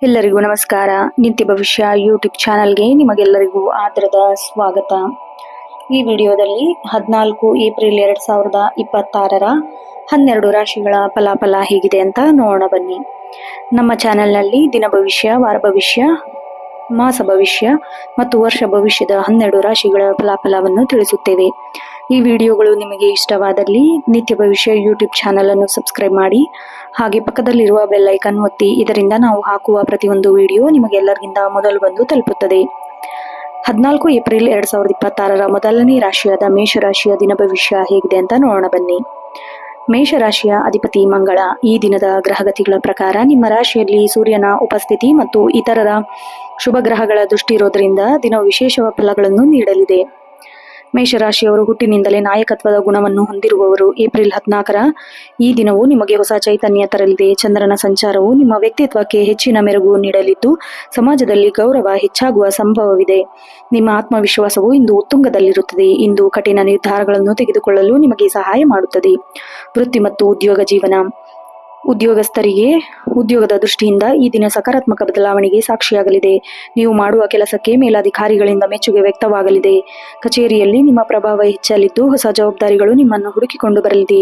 ಎಲ್ಲರಿಗೂ ನಮಸ್ಕಾರ. ನಿತ್ಯ ಭವಿಷ್ಯ ಯೂಟ್ಯೂಬ್ ಚಾನಲ್ಗೆ ನಿಮಗೆಲ್ಲರಿಗೂ ಆದರದ ಸ್ವಾಗತ. ಈ ವಿಡಿಯೋದಲ್ಲಿ 14 ಏಪ್ರಿಲ್ 2026ರ 12 ರಾಶಿಗಳ ಫಲಾಫಲ ಹೇಗಿದೆ ಅಂತ ನೋಡೋಣ ಬನ್ನಿ. ನಮ್ಮ ಚಾನೆಲ್ನಲ್ಲಿ ದಿನ ಭವಿಷ್ಯ, ವಾರ ಭವಿಷ್ಯ, ಮಾಸ ಭವಿಷ್ಯ ಮತ್ತು ವರ್ಷ ಭವಿಷ್ಯದ 12 ರಾಶಿಗಳ ಫಲಾಫಲವನ್ನು ತಿಳಿಸುತ್ತೇವೆ. ಈ ವಿಡಿಯೋಗಳು ನಿಮಗೆ ಇಷ್ಟವಾದಲ್ಲಿ ನಿತ್ಯ ಭವಿಷ್ಯ ಯೂಟ್ಯೂಬ್ ಚಾನಲ್ ಅನ್ನು ಸಬ್ಸ್ಕ್ರೈಬ್ ಮಾಡಿ, ಹಾಗೆ ಪಕ್ಕದಲ್ಲಿರುವ ಬೆಲ್ ಐಕಾನ್ ಒತ್ತಿ. ಇದರಿಂದ ನಾವು ಹಾಕುವ ಪ್ರತಿಯೊಂದು ವಿಡಿಯೋ ನಿಮಗೆಲ್ಲರಿಗಿಂತ ಮೊದಲು ಬಂದು ತಲುಪುತ್ತದೆ. 14 ಏಪ್ರಿಲ್ 2026ರ ಮೊದಲನೇ ರಾಶಿಯಾದ ಮೇಷರಾಶಿಯ ದಿನ ಭವಿಷ್ಯ ಹೇಗಿದೆ ಅಂತ ನೋಡೋಣ ಬನ್ನಿ. ಮೇಷರಾಶಿಯ ಅಧಿಪತಿ ಮಂಗಳ. ಈ ದಿನದ ಗ್ರಹಗತಿಗಳ ಪ್ರಕಾರ ನಿಮ್ಮ ರಾಶಿಯಲ್ಲಿ ಸೂರ್ಯನ ಉಪಸ್ಥಿತಿ ಮತ್ತು ಇತರರ ಶುಭ ಗ್ರಹಗಳ ದೃಷ್ಟಿ ಇರೋದ್ರಿಂದ ದಿನವು ವಿಶೇಷ ಫಲಗಳನ್ನು ನೀಡಲಿದೆ. ಮೇಷರಾಶಿಯವರು ಹುಟ್ಟಿನಿಂದಲೇ ನಾಯಕತ್ವದ ಗುಣವನ್ನು ಹೊಂದಿರುವವರು. ಏಪ್ರಿಲ್ 14ರ ಈ ದಿನವು ನಿಮಗೆ ಹೊಸ ಚೈತನ್ಯ ತರಲಿದೆ. ಚಂದ್ರನ ಸಂಚಾರವು ನಿಮ್ಮ ವ್ಯಕ್ತಿತ್ವಕ್ಕೆ ಹೆಚ್ಚಿನ ಮೆರುಗು ನೀಡಲಿದ್ದು, ಸಮಾಜದಲ್ಲಿ ಗೌರವ ಹೆಚ್ಚಾಗುವ ಸಂಭವವಿದೆ. ನಿಮ್ಮ ಆತ್ಮವಿಶ್ವಾಸವು ಇಂದು ಉತ್ತುಂಗದಲ್ಲಿರುತ್ತದೆ. ಇಂದು ಕಠಿಣ ನಿರ್ಧಾರಗಳನ್ನು ತೆಗೆದುಕೊಳ್ಳಲು ನಿಮಗೆ ಸಹಾಯ ಮಾಡುತ್ತದೆ. ವೃತ್ತಿ ಮತ್ತು ಉದ್ಯೋಗ ಜೀವನ. ಉದ್ಯೋಗಸ್ಥರಿಗೆ ಉದ್ಯೋಗದ ದೃಷ್ಟಿಯಿಂದ ಈ ದಿನ ಸಕಾರಾತ್ಮಕ ಬದಲಾವಣೆಗೆ ಸಾಕ್ಷಿಯಾಗಲಿದೆ. ನೀವು ಮಾಡುವ ಕೆಲಸಕ್ಕೆ ಮೇಲಧಿಕಾರಿಗಳಿಂದ ಮೆಚ್ಚುಗೆ ವ್ಯಕ್ತವಾಗಲಿದೆ. ಕಚೇರಿಯಲ್ಲಿ ನಿಮ್ಮ ಪ್ರಭಾವ ಹೆಚ್ಚಲಿದ್ದು, ಹೊಸ ಜವಾಬ್ದಾರಿಗಳು ನಿಮ್ಮನ್ನು ಹುಡುಕಿಕೊಂಡು ಬರಲಿದೆ.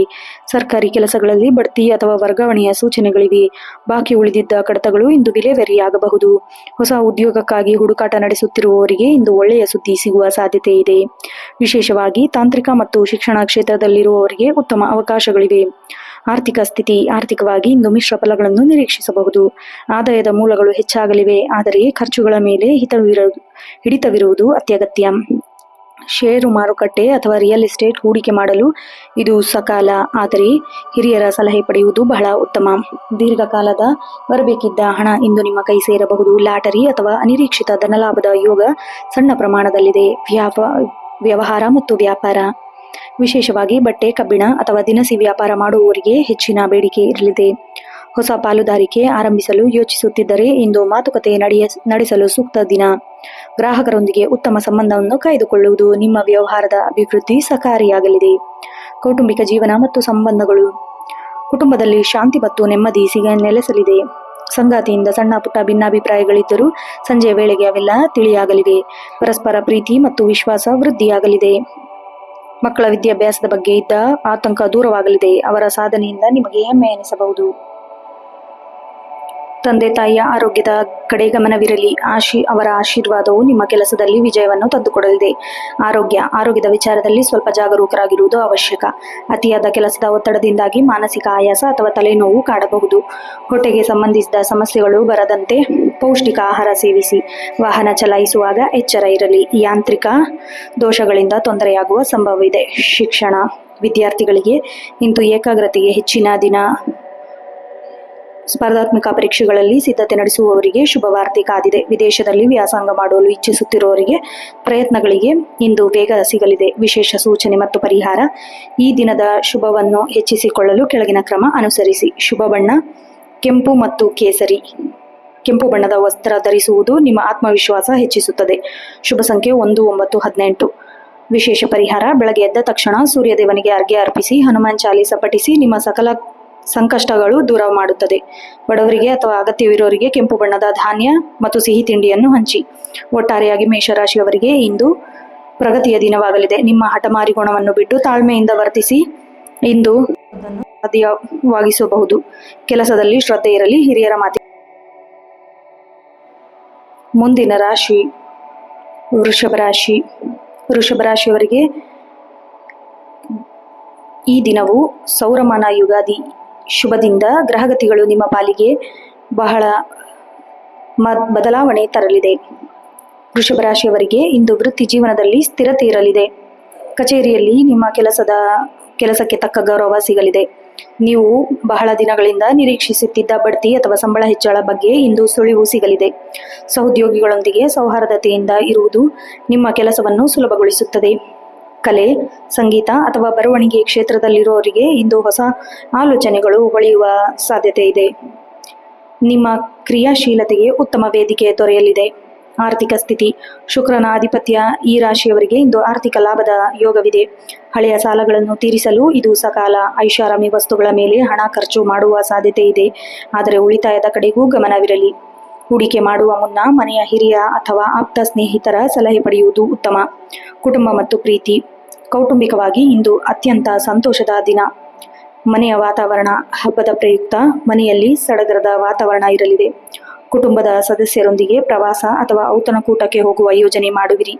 ಸರ್ಕಾರಿ ಕೆಲಸಗಳಲ್ಲಿ ಬಡ್ತಿ ಅಥವಾ ವರ್ಗಾವಣೆಯ ಸೂಚನೆಗಳಿವೆ. ಬಾಕಿ ಉಳಿದಿದ್ದ ಕಡತಗಳು ಇಂದು ವಿಲೇವಾರಿಯಾಗಬಹುದು. ಹೊಸ ಉದ್ಯೋಗಕ್ಕಾಗಿ ಹುಡುಕಾಟ ನಡೆಸುತ್ತಿರುವವರಿಗೆ ಇಂದು ಒಳ್ಳೆಯ ಸುದ್ದಿ ಸಿಗುವ ಸಾಧ್ಯತೆ ಇದೆ. ವಿಶೇಷವಾಗಿ ತಾಂತ್ರಿಕ ಮತ್ತು ಶಿಕ್ಷಣ ಕ್ಷೇತ್ರದಲ್ಲಿರುವವರಿಗೆ ಉತ್ತಮ ಅವಕಾಶಗಳಿವೆ. ಆರ್ಥಿಕ ಸ್ಥಿತಿ. ಆರ್ಥಿಕವಾಗಿ ಇಂದು ಮಿಶ್ರ ಫಲಗಳನ್ನು ನಿರೀಕ್ಷಿಸಬಹುದು. ಆದಾಯದ ಮೂಲಗಳು ಹೆಚ್ಚಾಗಲಿವೆ, ಆದರೆ ಖರ್ಚುಗಳ ಮೇಲೆ ಹಿಡಿತವಿರುವುದು ಅತ್ಯಗತ್ಯ. ಷೇರು ಮಾರುಕಟ್ಟೆ ಅಥವಾ ರಿಯಲ್ ಎಸ್ಟೇಟ್ ಹೂಡಿಕೆ ಮಾಡಲು ಇದು ಸಕಾಲ, ಆದರೆ ಹಿರಿಯರ ಸಲಹೆ ಪಡೆಯುವುದು ಬಹಳ ಉತ್ತಮ. ದೀರ್ಘಕಾಲದ ಬರಬೇಕಿದ್ದ ಹಣ ಇಂದು ನಿಮ್ಮ ಕೈ ಸೇರಬಹುದು. ಲಾಟರಿ ಅಥವಾ ಅನಿರೀಕ್ಷಿತ ಧನಲಾಭದ ಯೋಗ ಸಣ್ಣ ಪ್ರಮಾಣದಲ್ಲಿದೆ. ವ್ಯವಹಾರ ಮತ್ತು ವ್ಯಾಪಾರ. ವಿಶೇಷವಾಗಿ ಬಟ್ಟೆ, ಕಬ್ಬಿಣ ಅಥವಾ ದಿನಸಿ ವ್ಯಾಪಾರ ಮಾಡುವವರಿಗೆ ಹೆಚ್ಚಿನ ಬೇಡಿಕೆ ಇರಲಿದೆ. ಹೊಸ ಪಾಲುದಾರಿಕೆ ಆರಂಭಿಸಲು ಯೋಚಿಸುತ್ತಿದ್ದರೆ ಇಂದು ಮಾತುಕತೆ ನಡೆಸಲು ಸೂಕ್ತ ದಿನ. ಗ್ರಾಹಕರೊಂದಿಗೆ ಉತ್ತಮ ಸಂಬಂಧವನ್ನು ಕಾಯ್ದುಕೊಳ್ಳುವುದು ನಿಮ್ಮ ವ್ಯವಹಾರದ ಅಭಿವೃದ್ಧಿ ಸಹಕಾರಿಯಾಗಲಿದೆ. ಕೌಟುಂಬಿಕ ಜೀವನ ಮತ್ತು ಸಂಬಂಧಗಳು. ಕುಟುಂಬದಲ್ಲಿ ಶಾಂತಿ ಮತ್ತು ನೆಮ್ಮದಿ ನೆಲೆಸಲಿದೆ. ಸಂಗಾತಿಯಿಂದ ಸಣ್ಣ ಪುಟ್ಟ ಭಿನ್ನಾಭಿಪ್ರಾಯಗಳಿದ್ದರೂ ಸಂಜೆಯ ವೇಳೆಗೆ ಅವೆಲ್ಲ ತಿಳಿಯಾಗಲಿವೆ. ಪರಸ್ಪರ ಪ್ರೀತಿ ಮತ್ತು ವಿಶ್ವಾಸ ವೃದ್ಧಿಯಾಗಲಿದೆ. ಮಕ್ಕಳ ವಿದ್ಯಾಭ್ಯಾಸದ ಬಗ್ಗೆ ಇದ್ದ ಆತಂಕ ದೂರವಾಗಲಿದೆ. ಅವರ ಸಾಧನೆಯಿಂದ ನಿಮಗೆ ಹೆಮ್ಮೆ ಎನಿಸಬಹುದು. ತಂದೆ ತಾಯಿಯ ಆರೋಗ್ಯದ ಕಡೆ ಗಮನವಿರಲಿ. ಅವರ ಆಶೀರ್ವಾದವು ನಿಮ್ಮ ಕೆಲಸದಲ್ಲಿ ವಿಜಯವನ್ನು ತಂದುಕೊಡಲಿದೆ. ಆರೋಗ್ಯದ ವಿಚಾರದಲ್ಲಿ ಸ್ವಲ್ಪ ಜಾಗರೂಕರಾಗಿರುವುದು ಅವಶ್ಯಕ. ಅತಿಯಾದ ಕೆಲಸದ ಒತ್ತಡದಿಂದಾಗಿ ಮಾನಸಿಕ ಆಯಾಸ ಅಥವಾ ತಲೆನೋವು ಕಾಡಬಹುದು. ಹೊಟ್ಟೆಗೆ ಸಂಬಂಧಿಸಿದ ಸಮಸ್ಯೆಗಳು ಬರದಂತೆ ಪೌಷ್ಟಿಕ ಆಹಾರ ಸೇವಿಸಿ. ವಾಹನ ಚಲಾಯಿಸುವಾಗ ಎಚ್ಚರ ಇರಲಿ. ಯಾಂತ್ರಿಕ ದೋಷಗಳಿಂದ ತೊಂದರೆಯಾಗುವ ಸಂಭವವಿದೆ. ಶಿಕ್ಷಣ. ವಿದ್ಯಾರ್ಥಿಗಳಿಗೆ ಇಂದು ಏಕಾಗ್ರತೆಗೆ ಹೆಚ್ಚಿನ ದಿನ. ಸ್ಪರ್ಧಾತ್ಮಕ ಪರೀಕ್ಷೆಗಳಲ್ಲಿ ಸಿದ್ಧತೆ ನಡೆಸುವವರಿಗೆ ಶುಭ ವಾರ್ತೆ ಕಾದಿದೆ. ವಿದೇಶದಲ್ಲಿ ವ್ಯಾಸಂಗ ಮಾಡಲು ಇಚ್ಛಿಸುತ್ತಿರುವವರಿಗೆ ಪ್ರಯತ್ನಗಳಿಗೆ ಇಂದು ವೇಗ ಸಿಗಲಿದೆ. ವಿಶೇಷ ಸೂಚನೆ ಮತ್ತು ಪರಿಹಾರ. ಈ ದಿನದ ಶುಭವನ್ನು ಹೆಚ್ಚಿಸಿಕೊಳ್ಳಲು ಕೆಳಗಿನ ಕ್ರಮ ಅನುಸರಿಸಿ. ಶುಭ ಬಣ್ಣ ಕೆಂಪು ಮತ್ತು ಕೇಸರಿ. ಕೆಂಪು ಬಣ್ಣದ ವಸ್ತ್ರ ಧರಿಸುವುದು ನಿಮ್ಮ ಆತ್ಮವಿಶ್ವಾಸ ಹೆಚ್ಚಿಸುತ್ತದೆ. ಶುಭ ಸಂಖ್ಯೆ 1, 9, 18. ವಿಶೇಷ ಪರಿಹಾರ. ಬೆಳಗ್ಗೆ ಎದ್ದ ತಕ್ಷಣ ಸೂರ್ಯದೇವನಿಗೆ ಅರ್ಘ್ಯ ಅರ್ಪಿಸಿ ಹನುಮಾನ್ ಚಾಲೀಸ ಪಠಿಸಿ ನಿಮ್ಮ ಸಕಲ ಸಂಕಷ್ಟಗಳು ದೂರ ಮಾಡುತ್ತದೆ. ಬಡವರಿಗೆ ಅಥವಾ ಅಗತ್ಯವಿರೋರಿಗೆ ಕೆಂಪು ಬಣ್ಣದ ಧಾನ್ಯ ಮತ್ತು ಸಿಹಿ ತಿಂಡಿಯನ್ನು ಹಂಚಿ. ಒಟ್ಟಾರೆಯಾಗಿ ಮೇಷರಾಶಿಯವರಿಗೆ ಇಂದು ಪ್ರಗತಿಯ ದಿನವಾಗಲಿದೆ. ನಿಮ್ಮ ಹಠಮಾರಿ ಗುಣವನ್ನು ಬಿಟ್ಟು ತಾಳ್ಮೆಯಿಂದ ವರ್ತಿಸಿ. ಇಂದು ಅದನ್ನು ಸಾಧ್ಯವಾಗಿಸಬಹುದು. ಕೆಲಸದಲ್ಲಿ ಶ್ರದ್ಧೆ ಇರಲಿ. ಹಿರಿಯರ ಮಾತಿ. ಮುಂದಿನ ರಾಶಿ ವೃಷಭ ರಾಶಿ. ವೃಷಭ ರಾಶಿಯವರಿಗೆ ಈ ದಿನವು ಸೌರಮಾನ ಯುಗಾದಿ ಶುಭದಿಂದ ಗ್ರಹಗತಿಗಳು ನಿಮ್ಮ ಪಾಲಿಗೆ ಬಹಳ ಬದಲಾವಣೆ ತರಲಿದೆ. ವೃಷಭ ರಾಶಿಯವರಿಗೆ ಇಂದು ವೃತ್ತಿ ಜೀವನದಲ್ಲಿ ಸ್ಥಿರತೆ ಇರಲಿದೆ. ಕಚೇರಿಯಲ್ಲಿ ನಿಮ್ಮ ಕೆಲಸಕ್ಕೆ ತಕ್ಕ ಗೌರವ ಸಿಗಲಿದೆ. ನೀವು ಬಹಳ ದಿನಗಳಿಂದ ನಿರೀಕ್ಷಿಸುತ್ತಿದ್ದ ಬಡ್ತಿ ಅಥವಾ ಸಂಬಳ ಹೆಚ್ಚಳ ಬಗ್ಗೆ ಇಂದು ಸುಳಿವು ಸಿಗಲಿದೆ. ಸಹೋದ್ಯೋಗಿಗಳೊಂದಿಗೆ ಸೌಹಾರ್ದತೆಯಿಂದ ಇರುವುದು ನಿಮ್ಮ ಕೆಲಸವನ್ನು ಸುಲಭಗೊಳಿಸುತ್ತದೆ. ಕಲೆ, ಸಂಗೀತ ಅಥವಾ ಬರವಣಿಗೆ ಕ್ಷೇತ್ರದಲ್ಲಿರುವವರಿಗೆ ಇಂದು ಹೊಸ ಆಲೋಚನೆಗಳು ಹೊಳೆಯುವ ಸಾಧ್ಯತೆ ಇದೆ. ನಿಮ್ಮ ಕ್ರಿಯಾಶೀಲತೆಗೆ ಉತ್ತಮ ವೇದಿಕೆ ದೊರೆಯಲಿದೆ. ಆರ್ಥಿಕ ಸ್ಥಿತಿ. ಶುಕ್ರನ ಆಧಿಪತ್ಯ ಈ ರಾಶಿಯವರಿಗೆ ಇಂದು ಆರ್ಥಿಕ ಲಾಭದ ಯೋಗವಿದೆ. ಹಳೆಯ ಸಾಲಗಳನ್ನು ತೀರಿಸಲು ಇದು ಸಕಾಲ. ಐಷಾರಾಮಿ ವಸ್ತುಗಳ ಮೇಲೆ ಹಣ ಖರ್ಚು ಮಾಡುವ ಸಾಧ್ಯತೆ ಇದೆ, ಆದರೆ ಉಳಿತಾಯದ ಕಡೆಗೂ ಗಮನವಿರಲಿ. ಹೂಡಿಕೆ ಮಾಡುವ ಮುನ್ನ ಮನೆಯ ಹಿರಿಯ ಅಥವಾ ಆಪ್ತ ಸ್ನೇಹಿತರ ಸಲಹೆ ಪಡೆಯುವುದು ಉತ್ತಮ. ಕುಟುಂಬ ಮತ್ತು ಪ್ರೀತಿ. ಕೌಟುಂಬಿಕವಾಗಿ ಇಂದು ಅತ್ಯಂತ ಸಂತೋಷದ ದಿನ. ಮನೆಯ ವಾತಾವರಣ. ಹಬ್ಬದ ಪ್ರಯುಕ್ತ ಮನೆಯಲ್ಲಿ ಸಡಗರದ ವಾತಾವರಣ ಇರಲಿದೆ. ಕುಟುಂಬದ ಸದಸ್ಯರೊಂದಿಗೆ ಪ್ರವಾಸ ಅಥವಾ ಔತಣಕೂಟಕ್ಕೆ ಹೋಗುವ ಯೋಜನೆ ಮಾಡುವಿರಿ.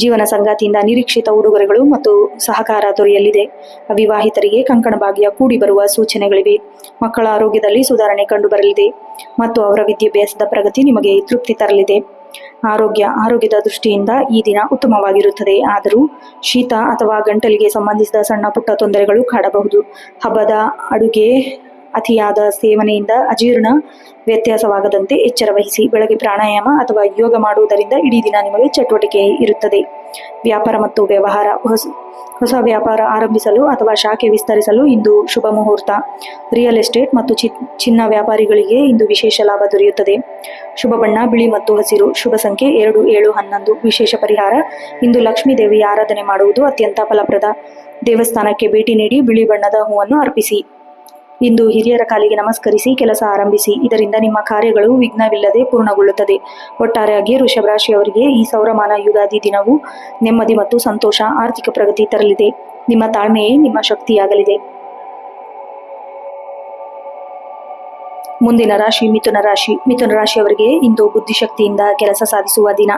ಜೀವನ ಸಂಗಾತಿಯಿಂದ ನಿರೀಕ್ಷಿತ ಉಡುಗೊರೆಗಳು ಮತ್ತು ಸಹಕಾರ ದೊರೆಯಲಿದೆ. ಅವಿವಾಹಿತರಿಗೆ ಕಂಕಣ ಭಾಗ್ಯ ಕೂಡಿ ಬರುವ ಸೂಚನೆಗಳಿವೆ. ಮಕ್ಕಳ ಆರೋಗ್ಯದಲ್ಲಿ ಸುಧಾರಣೆ ಕಂಡುಬರಲಿದೆ ಮತ್ತು ಅವರ ವಿದ್ಯಾಭ್ಯಾಸದ ಪ್ರಗತಿ ನಿಮಗೆ ತೃಪ್ತಿ ತರಲಿದೆ. ಆರೋಗ್ಯದ ದೃಷ್ಟಿಯಿಂದ ಈ ದಿನ ಉತ್ತಮವಾಗಿರುತ್ತದೆ. ಆದರೂ ಶೀತ ಅಥವಾ ಗಂಟಲಿಗೆ ಸಂಬಂಧಿಸಿದ ಸಣ್ಣ ಪುಟ್ಟ ತೊಂದರೆಗಳು ಕಾಡಬಹುದು. ಹಬ್ಬದ ಅಡುಗೆ ಅತಿಯಾದ ಸೇವನೆಯಿಂದ ಅಜೀರ್ಣ ವ್ಯತ್ಯಾಸವಾಗದಂತೆ ಎಚ್ಚರ ವಹಿಸಿ. ಬೆಳಗ್ಗೆ ಪ್ರಾಣಾಯಾಮ ಅಥವಾ ಯೋಗ ಮಾಡುವುದರಿಂದ ಇಡೀ ದಿನ ನಿಮಗೆ ಚಟುವಟಿಕೆ ಇರುತ್ತದೆ. ವ್ಯಾಪಾರ ಮತ್ತು ವ್ಯವಹಾರ. ಹೊಸ ವ್ಯಾಪಾರ ಆರಂಭಿಸಲು ಅಥವಾ ಶಾಖೆ ವಿಸ್ತರಿಸಲು ಇಂದು ಶುಭ ಮುಹೂರ್ತ. ರಿಯಲ್ ಎಸ್ಟೇಟ್ ಮತ್ತು ಚಿನ್ನ ವ್ಯಾಪಾರಿಗಳಿಗೆ ಇಂದು ವಿಶೇಷ ಲಾಭ ದೊರೆಯುತ್ತದೆ. ಶುಭ ಬಣ್ಣ ಬಿಳಿ ಮತ್ತು ಹಸಿರು. ಶುಭ ಸಂಖ್ಯೆ 2, 7, 11. ವಿಶೇಷ ಪರಿಹಾರ. ಇಂದು ಲಕ್ಷ್ಮೀ ದೇವಿಯ ಆರಾಧನೆ ಮಾಡುವುದು ಅತ್ಯಂತ ಫಲಪ್ರದ. ದೇವಸ್ಥಾನಕ್ಕೆ ಭೇಟಿ ನೀಡಿ ಬಿಳಿ ಬಣ್ಣದ ಹೂವನ್ನು ಅರ್ಪಿಸಿ. ಇಂದು ಹಿರಿಯರ ಕಾಲಿಗೆ ನಮಸ್ಕರಿಸಿ ಕೆಲಸ ಆರಂಭಿಸಿ. ಇದರಿಂದ ನಿಮ್ಮ ಕಾರ್ಯಗಳು ವಿಘ್ನವಿಲ್ಲದೆ ಪೂರ್ಣಗೊಳ್ಳುತ್ತದೆ. ಒಟ್ಟಾರೆಯಾಗಿ ವೃಷಭ ರಾಶಿಯವರಿಗೆ ಈ ಸೌರಮಾನ ಯುಗಾದಿ ದಿನವು ನೆಮ್ಮದಿ ಮತ್ತು ಸಂತೋಷ, ಆರ್ಥಿಕ ಪ್ರಗತಿ ತರಲಿದೆ. ನಿಮ್ಮ ತಾಳ್ಮೆಯೇ ನಿಮ್ಮ ಶಕ್ತಿಯಾಗಲಿದೆ. ಮುಂದಿನ ರಾಶಿ ಮಿಥುನ ರಾಶಿ. ಮಿಥುನ ರಾಶಿಯವರಿಗೆ ಇಂದು ಬುದ್ಧಿಶಕ್ತಿಯಿಂದ ಕೆಲಸ ಸಾಧಿಸುವ ದಿನ.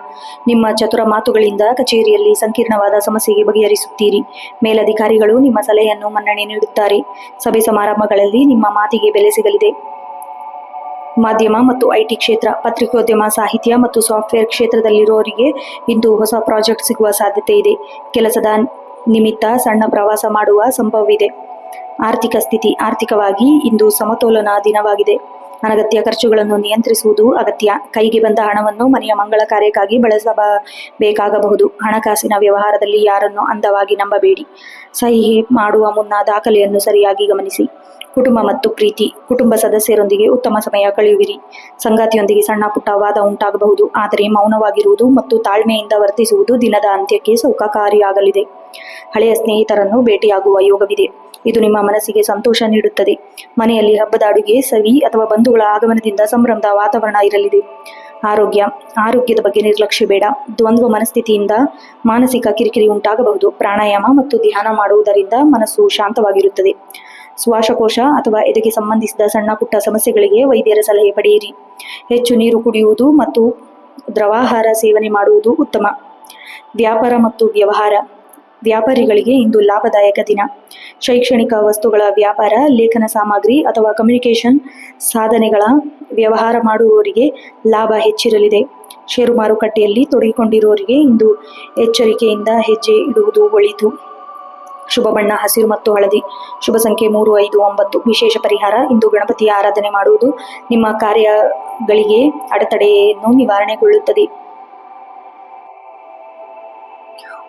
ನಿಮ್ಮ ಚತುರ ಮಾತುಗಳಿಂದ ಕಚೇರಿಯಲ್ಲಿ ಸಂಕೀರ್ಣವಾದ ಸಮಸ್ಯೆಗೆ ಬಗೆಹರಿಸುತ್ತೀರಿ. ಮೇಲಧಿಕಾರಿಗಳು ನಿಮ್ಮ ಸಲಹೆಯನ್ನು ಮನ್ನಣೆ ನೀಡುತ್ತಾರೆ. ಸಭೆ ಸಮಾರಂಭಗಳಲ್ಲಿ ನಿಮ್ಮ ಮಾತಿಗೆ ಬೆಲೆ ಸಿಗಲಿದೆ. ಮಾಧ್ಯಮ ಮತ್ತು ಐಟಿ ಕ್ಷೇತ್ರ, ಪತ್ರಿಕೋದ್ಯಮ, ಸಾಹಿತ್ಯ ಮತ್ತು ಸಾಫ್ಟ್ವೇರ್ ಕ್ಷೇತ್ರದಲ್ಲಿರುವವರಿಗೆ ಇಂದು ಹೊಸ ಪ್ರಾಜೆಕ್ಟ್ ಸಿಗುವ ಸಾಧ್ಯತೆ ಇದೆ. ಕೆಲಸದ ನಿಮಿತ್ತ ಸಣ್ಣ ಪ್ರವಾಸ ಮಾಡುವ ಸಂಭವವಿದೆ. ಆರ್ಥಿಕ ಸ್ಥಿತಿ. ಆರ್ಥಿಕವಾಗಿ ಇಂದು ಸಮತೋಲನ ದಿನವಾಗಿದೆ. ಅನಗತ್ಯ ಖರ್ಚುಗಳನ್ನು ನಿಯಂತ್ರಿಸುವುದು ಅಗತ್ಯ. ಕೈಗೆ ಬಂದ ಹಣವನ್ನು ಮನೆಯ ಮಂಗಳ ಕಾರ್ಯಕ್ಕಾಗಿ ಬಳಸಬೇಕಾಗಬಹುದು. ಹಣಕಾಸಿನ ವ್ಯವಹಾರದಲ್ಲಿ ಯಾರನ್ನು ಅಂಧವಾಗಿ ನಂಬಬೇಡಿ. ಸಹಿ ಮಾಡುವ ಮುನ್ನ ದಾಖಲೆಯನ್ನು ಸರಿಯಾಗಿ ಗಮನಿಸಿ. ಕುಟುಂಬ ಮತ್ತು ಪ್ರೀತಿ. ಕುಟುಂಬ ಸದಸ್ಯರೊಂದಿಗೆ ಉತ್ತಮ ಸಮಯ ಕಳೆಯುವಿರಿ. ಸಂಗಾತಿಯೊಂದಿಗೆ ಸಣ್ಣ ಪುಟ್ಟ ವಾದ ಉಂಟಾಗಬಹುದು, ಆದರೆ ಮೌನವಾಗಿರುವುದು ಮತ್ತು ತಾಳ್ಮೆಯಿಂದ ವರ್ತಿಸುವುದು ದಿನದ ಅಂತ್ಯಕ್ಕೆ ಸೌಖ್ಯಕಾರಿಯಾಗಲಿದೆ. ಹಳೆಯ ಸ್ನೇಹಿತರನ್ನು ಭೇಟಿಯಾಗುವ ಯೋಗವಿದೆ. ಇದು ನಿಮ್ಮ ಮನಸ್ಸಿಗೆ ಸಂತೋಷ ನೀಡುತ್ತದೆ. ಮನೆಯಲ್ಲಿ ಹಬ್ಬದ ಅಡುಗೆ, ಸವಿ ಅಥವಾ ಬಂಧುಗಳ ಆಗಮನದಿಂದ ಸಂಭ್ರಮದ ವಾತಾವರಣ ಇರಲಿದೆ. ಆರೋಗ್ಯದ ಬಗ್ಗೆ ನಿರ್ಲಕ್ಷ್ಯ ಬೇಡ. ದ್ವಂದ್ವ ಮನಸ್ಥಿತಿಯಿಂದ ಮಾನಸಿಕ ಕಿರಿಕಿರಿ ಉಂಟಾಗಬಹುದು. ಪ್ರಾಣಾಯಾಮ ಮತ್ತು ಧ್ಯಾನ ಮಾಡುವುದರಿಂದ ಮನಸ್ಸು ಶಾಂತವಾಗಿರುತ್ತದೆ. ಶ್ವಾಸಕೋಶ ಅಥವಾ ಎದೆಗೆ ಸಂಬಂಧಿಸಿದ ಸಣ್ಣ ಪುಟ್ಟ ಸಮಸ್ಯೆಗಳಿಗೆ ವೈದ್ಯರ ಸಲಹೆ ಪಡೆಯಿರಿ. ಹೆಚ್ಚು ನೀರು ಕುಡಿಯುವುದು ಮತ್ತು ದ್ರವಾಹಾರ ಸೇವನೆ ಮಾಡುವುದು ಉತ್ತಮ. ವ್ಯಾಪಾರ ಮತ್ತು ವ್ಯವಹಾರ. ವ್ಯಾಪಾರಿಗಳಿಗೆ ಇಂದು ಲಾಭದಾಯಕ ದಿನ. ಶೈಕ್ಷಣಿಕ ವಸ್ತುಗಳ ವ್ಯಾಪಾರ, ಲೇಖನ ಸಾಮಗ್ರಿ ಅಥವಾ ಕಮ್ಯುನಿಕೇಷನ್ ಸಾಧನೆಗಳ ವ್ಯವಹಾರ ಮಾಡುವವರಿಗೆ ಲಾಭ ಹೆಚ್ಚಿರಲಿದೆ. ಷೇರು ಮಾರುಕಟ್ಟೆಯಲ್ಲಿ ತೊಡಗಿಕೊಂಡಿರುವವರಿಗೆ ಇಂದು ಎಚ್ಚರಿಕೆಯಿಂದ ಹೆಜ್ಜೆ ಇಡುವುದು ಒಳಿತು. ಶುಭ ಬಣ್ಣ ಹಸಿರು ಮತ್ತು ಹಳದಿ. ಶುಭ ಸಂಖ್ಯೆ 3, 5, 9. ವಿಶೇಷ ಪರಿಹಾರ. ಇಂದು ಗಣಪತಿಯ ಆರಾಧನೆ ಮಾಡುವುದು ನಿಮ್ಮ ಕಾರ್ಯಗಳಿಗೆ ಅಡೆತಡೆಯನ್ನು ನಿವಾರಣೆಗೊಳ್ಳುತ್ತದೆ.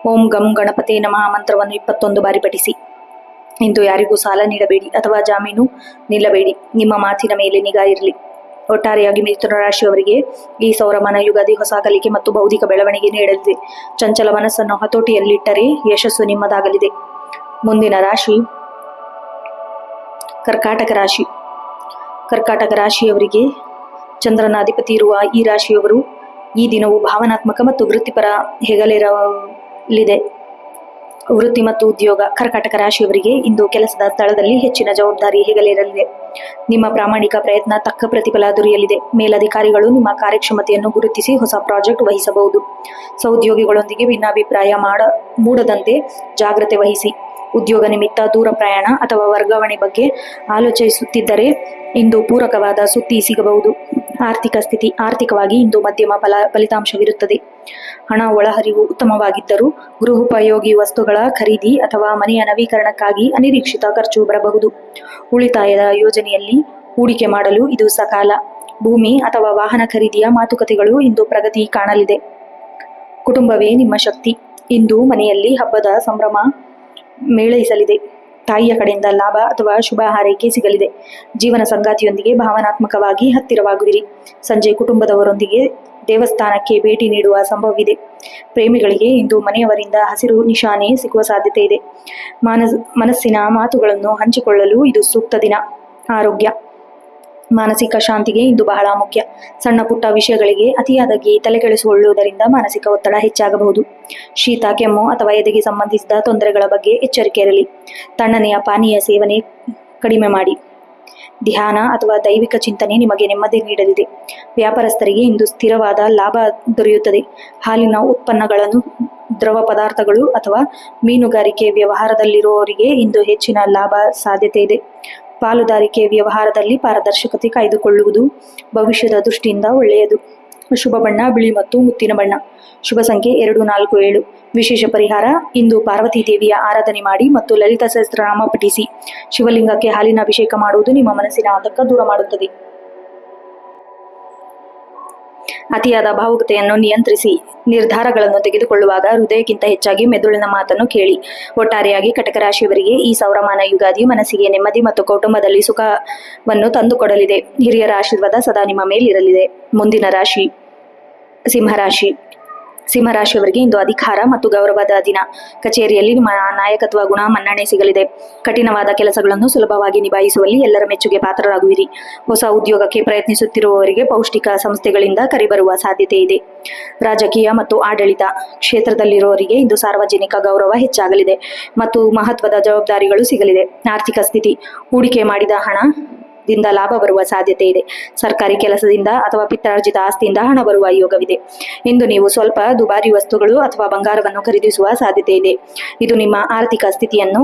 ಓಂ ಗಂ ಗಣಪತೆ ನಮಃ ಮಂತ್ರವನ್ನು 21 ಬಾರಿ ಪಠಿಸಿ. ಇಂದು ಯಾರಿಗೂ ಸಾಲ ನೀಡಬೇಡಿ ಅಥವಾ ಜಾಮೀನು ನಿಲ್ಲಬೇಡಿ. ನಿಮ್ಮ ಮಾತಿನ ಮೇಲೆ ನಿಗಾ ಇರಲಿ. ಒಟ್ಟಾರೆಯಾಗಿ ಮಿಥುನ ರಾಶಿಯವರಿಗೆ ಈ ಸೌರಮಾನ ಯುಗಾದಿ ಹೊಸ ಕಲಿಕೆ ಮತ್ತು ಬೌದ್ಧಿಕ ಬೆಳವಣಿಗೆ ನೀಡಲಿದೆ. ಚಂಚಲ ಮನಸ್ಸನ್ನು ಹತೋಟಿಯಲ್ಲಿಟ್ಟರೆ ಯಶಸ್ಸು ನಿಮ್ಮದಾಗಲಿದೆ. ಮುಂದಿನ ರಾಶಿ ಕರ್ಕಾಟಕ ರಾಶಿ. ಕರ್ಕಾಟಕ ರಾಶಿಯವರಿಗೆ ಚಂದ್ರನ ಅಧಿಪತಿ ಇರುವ ಈ ರಾಶಿಯವರು ಈ ದಿನವು ಭಾವನಾತ್ಮಕ ಮತ್ತು ವೃತ್ತಿಪರ ಹೆಗಲೇರಲಿದೆ. ವೃತ್ತಿ ಮತ್ತು ಉದ್ಯೋಗ. ಕರ್ಕಾಟಕ ರಾಶಿಯವರಿಗೆ ಇಂದು ಕೆಲಸದ ಸ್ಥಳದಲ್ಲಿ ಹೆಚ್ಚಿನ ಜವಾಬ್ದಾರಿ ಹೆಗಲೇರಲಿದೆ. ನಿಮ್ಮ ಪ್ರಾಮಾಣಿಕ ಪ್ರಯತ್ನ ತಕ್ಕ ಪ್ರತಿಫಲ ದೊರೆಯಲಿದೆ. ಮೇಲಧಿಕಾರಿಗಳು ನಿಮ್ಮ ಕಾರ್ಯಕ್ಷಮತೆಯನ್ನು ಗುರುತಿಸಿ ಹೊಸ ಪ್ರಾಜೆಕ್ಟ್ ವಹಿಸಬಹುದು. ಸಹೋದ್ಯೋಗಿಗಳೊಂದಿಗೆ ಭಿನ್ನಾಭಿಪ್ರಾಯ ಮೂಡದಂತೆ ಜಾಗ್ರತೆ ವಹಿಸಿ. ಉದ್ಯೋಗ ನಿಮಿತ್ತ ದೂರ ಪ್ರಯಾಣ ಅಥವಾ ವರ್ಗಾವಣೆ ಬಗ್ಗೆ ಆಲೋಚಿಸುತ್ತಿದ್ದರೆ ಇಂದು ಪೂರಕವಾದ ಸುದ್ದಿ ಸಿಗಬಹುದು. ಆರ್ಥಿಕ ಸ್ಥಿತಿ. ಆರ್ಥಿಕವಾಗಿ ಇಂದು ಮಧ್ಯಮ ಫಲಿತಾಂಶವಿರುತ್ತದೆ. ಹಣ ಒಳಹರಿವು ಉತ್ತಮವಾಗಿದ್ದರೂ ಗೃಹೋಪಯೋಗಿ ವಸ್ತುಗಳ ಖರೀದಿ ಅಥವಾ ಮನೆಯ ನವೀಕರಣಕ್ಕಾಗಿ ಅನಿರೀಕ್ಷಿತ ಖರ್ಚು ಬರಬಹುದು. ಉಳಿತಾಯದ ಯೋಜನೆಯಲ್ಲಿ ಹೂಡಿಕೆ ಮಾಡಲು ಇದು ಸಕಾಲ. ಭೂಮಿ ಅಥವಾ ವಾಹನ ಖರೀದಿಯ ಮಾತುಕತೆಗಳು ಇಂದು ಪ್ರಗತಿ ಕಾಣಲಿದೆ. ಕುಟುಂಬವೇ ನಿಮ್ಮ ಶಕ್ತಿ. ಇಂದು ಮನೆಯಲ್ಲಿ ಹಬ್ಬದ ಸಂಭ್ರಮ ಮೇಳೈಸಲಿದೆ. ತಾಯಿಯ ಕಡೆಯಿಂದ ಲಾಭ ಅಥವಾ ಶುಭ ಹಾರೈಕೆ ಸಿಗಲಿದೆ. ಜೀವನ ಸಂಗಾತಿಯೊಂದಿಗೆ ಭಾವನಾತ್ಮಕವಾಗಿ ಹತ್ತಿರವಾಗುವಿರಿ. ಸಂಜೆ ಕುಟುಂಬದವರೊಂದಿಗೆ ದೇವಸ್ಥಾನಕ್ಕೆ ಭೇಟಿ ನೀಡುವ ಸಂಭವವಿದೆ. ಪ್ರೇಮಿಗಳಿಗೆ ಇಂದು ಮನೆಯವರಿಂದ ಹಸಿರು ನಿಶಾನೆ ಸಿಗುವ ಸಾಧ್ಯತೆ ಇದೆ. ಮನಸ್ಸಿನ ಮಾತುಗಳನ್ನು ಹಂಚಿಕೊಳ್ಳಲು ಇದು ಸೂಕ್ತ ದಿನ. ಮಾನಸಿಕ ಶಾಂತಿಗೆ ಇಂದು ಬಹಳ ಮುಖ್ಯ. ಸಣ್ಣ ಪುಟ್ಟ ವಿಷಯಗಳಿಗೆ ಅತಿಯಾದಾಗಿ ತಲೆಕೆಡಿಸಿಕೊಳ್ಳುವುದರಿಂದ ಮಾನಸಿಕ ಒತ್ತಡ ಹೆಚ್ಚಾಗಬಹುದು. ಶೀತ, ಕೆಮ್ಮು ಅಥವಾ ಎದೆಗೆ ಸಂಬಂಧಿಸಿದ ತೊಂದರೆಗಳ ಬಗ್ಗೆ ಎಚ್ಚರಿಕೆ ಇರಲಿ. ತಣ್ಣನೆಯ ಪಾನೀಯ ಸೇವನೆ ಕಡಿಮೆ ಮಾಡಿ. ಧ್ಯಾನ ಅಥವಾ ದೈವಿಕ ಚಿಂತನೆ ನಿಮಗೆ ನೆಮ್ಮದಿ ನೀಡಲಿದೆ. ವ್ಯಾಪಾರಸ್ಥರಿಗೆ ಇಂದು ಸ್ಥಿರವಾದ ಲಾಭ ದೊರೆಯುತ್ತದೆ. ಹಾಲಿನ ಉತ್ಪನ್ನಗಳನ್ನು, ದ್ರವ ಪದಾರ್ಥಗಳು ಅಥವಾ ಮೀನುಗಾರಿಕೆ ವ್ಯವಹಾರದಲ್ಲಿರುವವರಿಗೆ ಇಂದು ಹೆಚ್ಚಿನ ಲಾಭ ಸಾಧ್ಯತೆ ಇದೆ. ಪಾಲುದಾರಿಕೆ ವ್ಯವಹಾರದಲ್ಲಿ ಪಾರದರ್ಶಕತೆ ಕಾಯ್ದುಕೊಳ್ಳುವುದು ಭವಿಷ್ಯದ ದೃಷ್ಟಿಯಿಂದ ಒಳ್ಳೆಯದು. ಶುಭ ಬಣ್ಣ ಬಿಳಿ ಮತ್ತು ಮುತ್ತಿನ ಬಣ್ಣ. ಶುಭ ಸಂಖ್ಯೆ 247. ವಿಶೇಷ ಪರಿಹಾರ: ಇಂದು ಪಾರ್ವತಿ ದೇವಿಯ ಆರಾಧನೆ ಮಾಡಿ ಮತ್ತು ಲಲಿತಾ ಸಹಸ್ರನಾಮ ಪಠಿಸಿ. ಶಿವಲಿಂಗಕ್ಕೆ ಹಾಲಿನ ಅಭಿಷೇಕ ಮಾಡುವುದು ನಿಮ್ಮ ಮನಸ್ಸಿನ ಆತಂಕ ದೂರ ಮಾಡುತ್ತದೆ. ಅತಿಯಾದ ಭಾವುಕತೆಯನ್ನು ನಿಯಂತ್ರಿಸಿ. ನಿರ್ಧಾರಗಳನ್ನು ತೆಗೆದುಕೊಳ್ಳುವಾಗ ಹೃದಯಕ್ಕಿಂತ ಹೆಚ್ಚಾಗಿ ಮೆದುಳಿನ ಮಾತನ್ನು ಕೇಳಿ. ಒಟ್ಟಾರೆಯಾಗಿ ಕಟಕ ರಾಶಿಯವರಿಗೆ ಈ ಸೌರಮಾನ ಯುಗಾದಿ ಮನಸ್ಸಿಗೆ ನೆಮ್ಮದಿ ಮತ್ತು ಕೌಟುಂಬದಲ್ಲಿ ಸುಖವನ್ನು ತಂದುಕೊಡಲಿದೆ. ಹಿರಿಯರ ಆಶೀರ್ವಾದ ಸದಾ ನಿಮ್ಮ ಮೇಲಿರಲಿದೆ. ಮುಂದಿನ ರಾಶಿ ಸಿಂಹರಾಶಿ. ಸಿಂಹರಾಶಿಯವರಿಗೆ ಇಂದು ಅಧಿಕಾರ ಮತ್ತು ಗೌರವದ ದಿನ. ಕಚೇರಿಯಲ್ಲಿ ನಿಮ್ಮ ನಾಯಕತ್ವ ಗುಣ ಮನ್ನಣೆ ಸಿಗಲಿದೆ. ಕಠಿಣವಾದ ಕೆಲಸಗಳನ್ನು ಸುಲಭವಾಗಿ ನಿಭಾಯಿಸುವಲ್ಲಿ ಎಲ್ಲರ ಮೆಚ್ಚುಗೆ ಪಾತ್ರರಾಗುವಿರಿ. ಹೊಸ ಉದ್ಯೋಗಕ್ಕೆ ಪ್ರಯತ್ನಿಸುತ್ತಿರುವವರಿಗೆ ಪೌಷ್ಟಿಕ ಸಂಸ್ಥೆಗಳಿಂದ ಕರೆಬರುವ ಸಾಧ್ಯತೆ ಇದೆ. ರಾಜಕೀಯ ಮತ್ತು ಆಡಳಿತ ಕ್ಷೇತ್ರದಲ್ಲಿರುವವರಿಗೆ ಇಂದು ಸಾರ್ವಜನಿಕ ಗೌರವ ಹೆಚ್ಚಾಗಲಿದೆ ಮತ್ತು ಮಹತ್ವದ ಜವಾಬ್ದಾರಿಗಳು ಸಿಗಲಿದೆ. ಆರ್ಥಿಕ ಸ್ಥಿತಿ: ಹೂಡಿಕೆ ಮಾಡಿದ ಹಣ ದಿಂದ ಲಾಭ ಬರುವ ಸಾಧ್ಯತೆ ಇದೆ. ಸರ್ಕಾರಿ ಕೆಲಸದಿಂದ ಅಥವಾ ಪಿತ್ರಾರ್ಜಿತ ಆಸ್ತಿಯಿಂದ ಹಣ ಬರುವ ಯೋಗವಿದೆ. ಇಂದು ನೀವು ಸ್ವಲ್ಪ ದುಬಾರಿ ವಸ್ತುಗಳು ಅಥವಾ ಬಂಗಾರವನ್ನು ಖರೀದಿಸುವ ಸಾಧ್ಯತೆ ಇದೆ. ಇದು ನಿಮ್ಮ ಆರ್ಥಿಕ ಸ್ಥಿತಿಯನ್ನು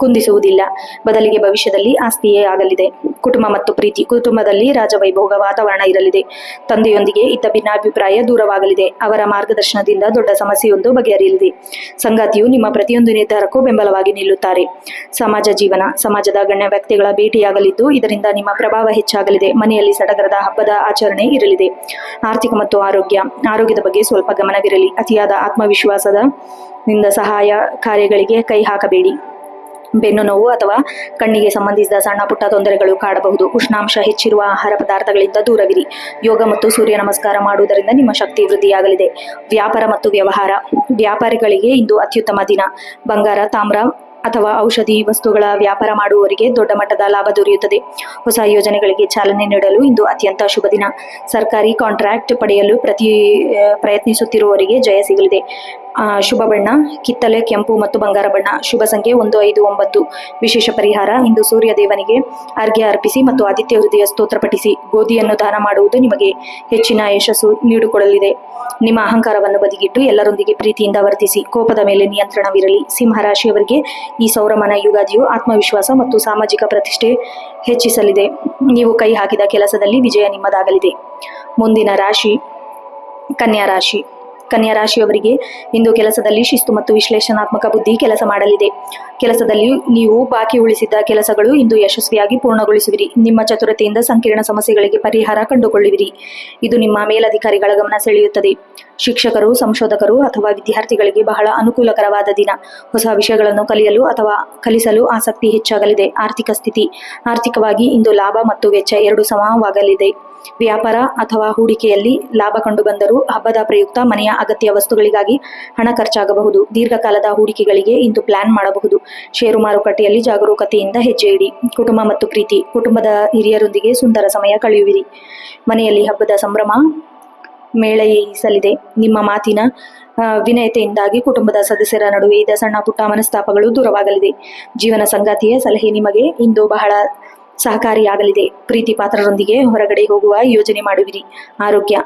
ಕುಂದಿಸುವುದಿಲ್ಲ, ಬದಲಿಗೆ ಭವಿಷ್ಯದಲ್ಲಿ ಆಸ್ತಿಯೇ ಆಗಲಿದೆ. ಕುಟುಂಬ ಮತ್ತು ಪ್ರೀತಿ: ಕುಟುಂಬದಲ್ಲಿ ರಾಜವೈಭೋಗ ವಾತಾವರಣ ಇರಲಿದೆ. ತಂದೆಯೊಂದಿಗೆ ಇದ್ದ ಭಿನ್ನಾಭಿಪ್ರಾಯ ದೂರವಾಗಲಿದೆ. ಅವರ ಮಾರ್ಗದರ್ಶನದಿಂದ ದೊಡ್ಡ ಸಮಸ್ಯೆಯೊಂದು ಬಗೆಹರಿಯಲಿದೆ. ಸಂಗಾತಿಯು ನಿಮ್ಮ ಪ್ರತಿಯೊಂದು ನಿರ್ಧಾರಕ್ಕೂ ಬೆಂಬಲವಾಗಿ ನಿಲ್ಲುತ್ತಾರೆ. ಸಮಾಜ ಜೀವನ: ಸಮಾಜದ ಗಣ್ಯ ವ್ಯಕ್ತಿಗಳ ಭೇಟಿಯಾಗಲಿದ್ದು ಇದರಿಂದ ನಿಮ್ಮ ಪ್ರಭಾವ ಹೆಚ್ಚಾಗಲಿದೆ. ಮನೆಯಲ್ಲಿ ಸಡಗರದ ಹಬ್ಬದ ಆಚರಣೆ ಇರಲಿದೆ. ಆರ್ಥಿಕ ಮತ್ತು ಆರೋಗ್ಯದ ಬಗ್ಗೆ ಸ್ವಲ್ಪ ಗಮನವಿರಲಿ. ಅತಿಯಾದ ಆತ್ಮವಿಶ್ವಾಸದಿಂದ ಸಹಾಯ ಕಾರ್ಯಗಳಿಗೆ ಕೈ ಹಾಕಬೇಡಿ. ಬೆನ್ನು ನೋವು ಅಥವಾ ಕಣ್ಣಿಗೆ ಸಂಬಂಧಿಸಿದ ಸಣ್ಣ ಪುಟ್ಟ ತೊಂದರೆಗಳು ಕಾಡಬಹುದು. ಉಷ್ಣಾಂಶ ಹೆಚ್ಚಿರುವ ಆಹಾರ ಪದಾರ್ಥಗಳಿಂದ ದೂರವಿರಿ. ಯೋಗ ಮತ್ತು ಸೂರ್ಯ ನಮಸ್ಕಾರ ಮಾಡುವುದರಿಂದ ನಿಮ್ಮ ಶಕ್ತಿ ವೃದ್ಧಿಯಾಗಲಿದೆ. ವ್ಯಾಪಾರ ಮತ್ತು ವ್ಯವಹಾರ: ವ್ಯಾಪಾರಿಗಳಿಗೆ ಇಂದು ಅತ್ಯುತ್ತಮ ದಿನ. ಬಂಗಾರ, ತಾಮ್ರ ಅಥವಾ ಔಷಧಿ ವಸ್ತುಗಳ ವ್ಯಾಪಾರ ಮಾಡುವವರಿಗೆ ದೊಡ್ಡ ಮಟ್ಟದ ಲಾಭ ದೊರೆಯುತ್ತದೆ. ಹೊಸ ಯೋಜನೆಗಳಿಗೆ ಚಾಲನೆ ನೀಡಲು ಇಂದು ಅತ್ಯಂತ ಶುಭ ದಿನ. ಸರ್ಕಾರಿ ಕಾಂಟ್ರಾಕ್ಟ್ ಪಡೆಯಲು ಪ್ರಯತ್ನಿಸುತ್ತಿರುವವರಿಗೆ ಜಯ ಸಿಗಲಿದೆ. ಶುಭ ಬಣ್ಣ ಕಿತ್ತಳೆ, ಕೆಂಪು ಮತ್ತು ಬಂಗಾರ ಬಣ್ಣ. ಶುಭ ಸಂಖ್ಯೆ 159. ವಿಶೇಷ ಪರಿಹಾರ: ಇಂದು ಸೂರ್ಯ ದೇವನಿಗೆ ಅರ್ಘ್ಯ ಅರ್ಪಿಸಿ ಮತ್ತು ಆದಿತ್ಯ ಹೃದಯ ಸ್ತೋತ್ರ ಪಠಿಸಿ. ಗೋಧಿಯನ್ನು ದಾನ ಮಾಡುವುದು ನಿಮಗೆ ಹೆಚ್ಚಿನ ಯಶಸ್ಸು ನೀಡಿಕೊಡಲಿದೆ. ನಿಮ್ಮ ಅಹಂಕಾರವನ್ನು ಬದಿಗಿಟ್ಟು ಎಲ್ಲರೊಂದಿಗೆ ಪ್ರೀತಿಯಿಂದ ವರ್ತಿಸಿ. ಕೋಪದ ಮೇಲೆ ನಿಯಂತ್ರಣವಿರಲಿ. ಸಿಂಹರಾಶಿಯವರಿಗೆ ಈ ಸೌರಮಾನ ಯುಗಾದಿಯು ಆತ್ಮವಿಶ್ವಾಸ ಮತ್ತು ಸಾಮಾಜಿಕ ಪ್ರತಿಷ್ಠೆ ಹೆಚ್ಚಿಸಲಿದೆ. ನೀವು ಕೈ ಹಾಕಿದ ಕೆಲಸದಲ್ಲಿ ವಿಜಯ ನಿಮ್ಮದಾಗಲಿದೆ. ಮುಂದಿನ ರಾಶಿ ಕನ್ಯಾ ರಾಶಿ. ಕನ್ಯಾ ರಾಶಿಯವರಿಗೆ ಇಂದು ಕೆಲಸದಲ್ಲಿ ಶಿಸ್ತು ಮತ್ತು ವಿಶ್ಲೇಷಣಾತ್ಮಕ ಬುದ್ಧಿ ಕೆಲಸ ಮಾಡಲಿದೆ. ಕೆಲಸದಲ್ಲಿ ನೀವು ಬಾಕಿ ಉಳಿಸಿದ್ದ ಕೆಲಸಗಳು ಇಂದು ಯಶಸ್ವಿಯಾಗಿ ಪೂರ್ಣಗೊಳಿಸುವಿರಿ. ನಿಮ್ಮ ಚತುರತೆಯಿಂದ ಸಂಕೀರ್ಣ ಸಮಸ್ಯೆಗಳಿಗೆ ಪರಿಹಾರ ಕಂಡುಕೊಳ್ಳುವಿರಿ. ಇದು ನಿಮ್ಮ ಮೇಲಧಿಕಾರಿಗಳ ಗಮನ ಸೆಳೆಯುತ್ತದೆ. ಶಿಕ್ಷಕರು, ಸಂಶೋಧಕರು ಅಥವಾ ವಿದ್ಯಾರ್ಥಿಗಳಿಗೆ ಬಹಳ ಅನುಕೂಲಕರವಾದ ದಿನ. ಹೊಸ ವಿಷಯಗಳನ್ನು ಕಲಿಯಲು ಅಥವಾ ಕಲಿಸಲು ಆಸಕ್ತಿ ಹೆಚ್ಚಾಗಲಿದೆ. ಆರ್ಥಿಕ ಸ್ಥಿತಿ: ಆರ್ಥಿಕವಾಗಿ ಇಂದು ಲಾಭ ಮತ್ತು ವೆಚ್ಚ ಎರಡೂ ಸಮವಾಗಲಿದೆ. ವ್ಯಾಪಾರ ಅಥವಾ ಹೂಡಿಕೆಯಲ್ಲಿ ಲಾಭ ಕಂಡುಬಂದರೂ ಹಬ್ಬದ ಪ್ರಯುಕ್ತ ಮನೆಯ ಅಗತ್ಯ ವಸ್ತುಗಳಿಗಾಗಿ ಹಣ ಖರ್ಚಾಗಬಹುದು. ದೀರ್ಘಕಾಲದ ಹೂಡಿಕೆಗಳಿಗೆ ಇಂದು ಪ್ಲಾನ್ ಮಾಡಬಹುದು. ಷೇರು ಮಾರುಕಟ್ಟೆಯಲ್ಲಿ ಜಾಗರೂಕತೆಯಿಂದ ಹೆಜ್ಜೆ ಇಡಿ. ಕುಟುಂಬ ಮತ್ತು ಪ್ರೀತಿ: ಕುಟುಂಬದ ಹಿರಿಯರೊಂದಿಗೆ ಸುಂದರ ಸಮಯ ಕಳೆಯುವಿರಿ. ಮನೆಯಲ್ಲಿ ಹಬ್ಬದ ಸಂಭ್ರಮ ಮೇಳೈಸಲಿದೆ. ನಿಮ್ಮ ಮಾತಿನ ವಿನಯತೆಯಿಂದಾಗಿ ಕುಟುಂಬದ ಸದಸ್ಯರ ನಡುವೆ ಇದ್ದ ಸಣ್ಣ ಪುಟ್ಟ ಮನಸ್ತಾಪಗಳು ದೂರವಾಗಲಿದೆ. ಜೀವನ ಸಂಗಾತಿಯ ಸಲಹೆ ನಿಮಗೆ ಇಂದು ಬಹಳ ಸಹಕಾರಿಯಾಗಲಿದೆ. ಪ್ರೀತಿ ಪಾತ್ರರೊಂದಿಗೆ ಹೊರಗಡೆ ಹೋಗುವ ಯೋಜನೆ ಮಾಡುವಿರಿ.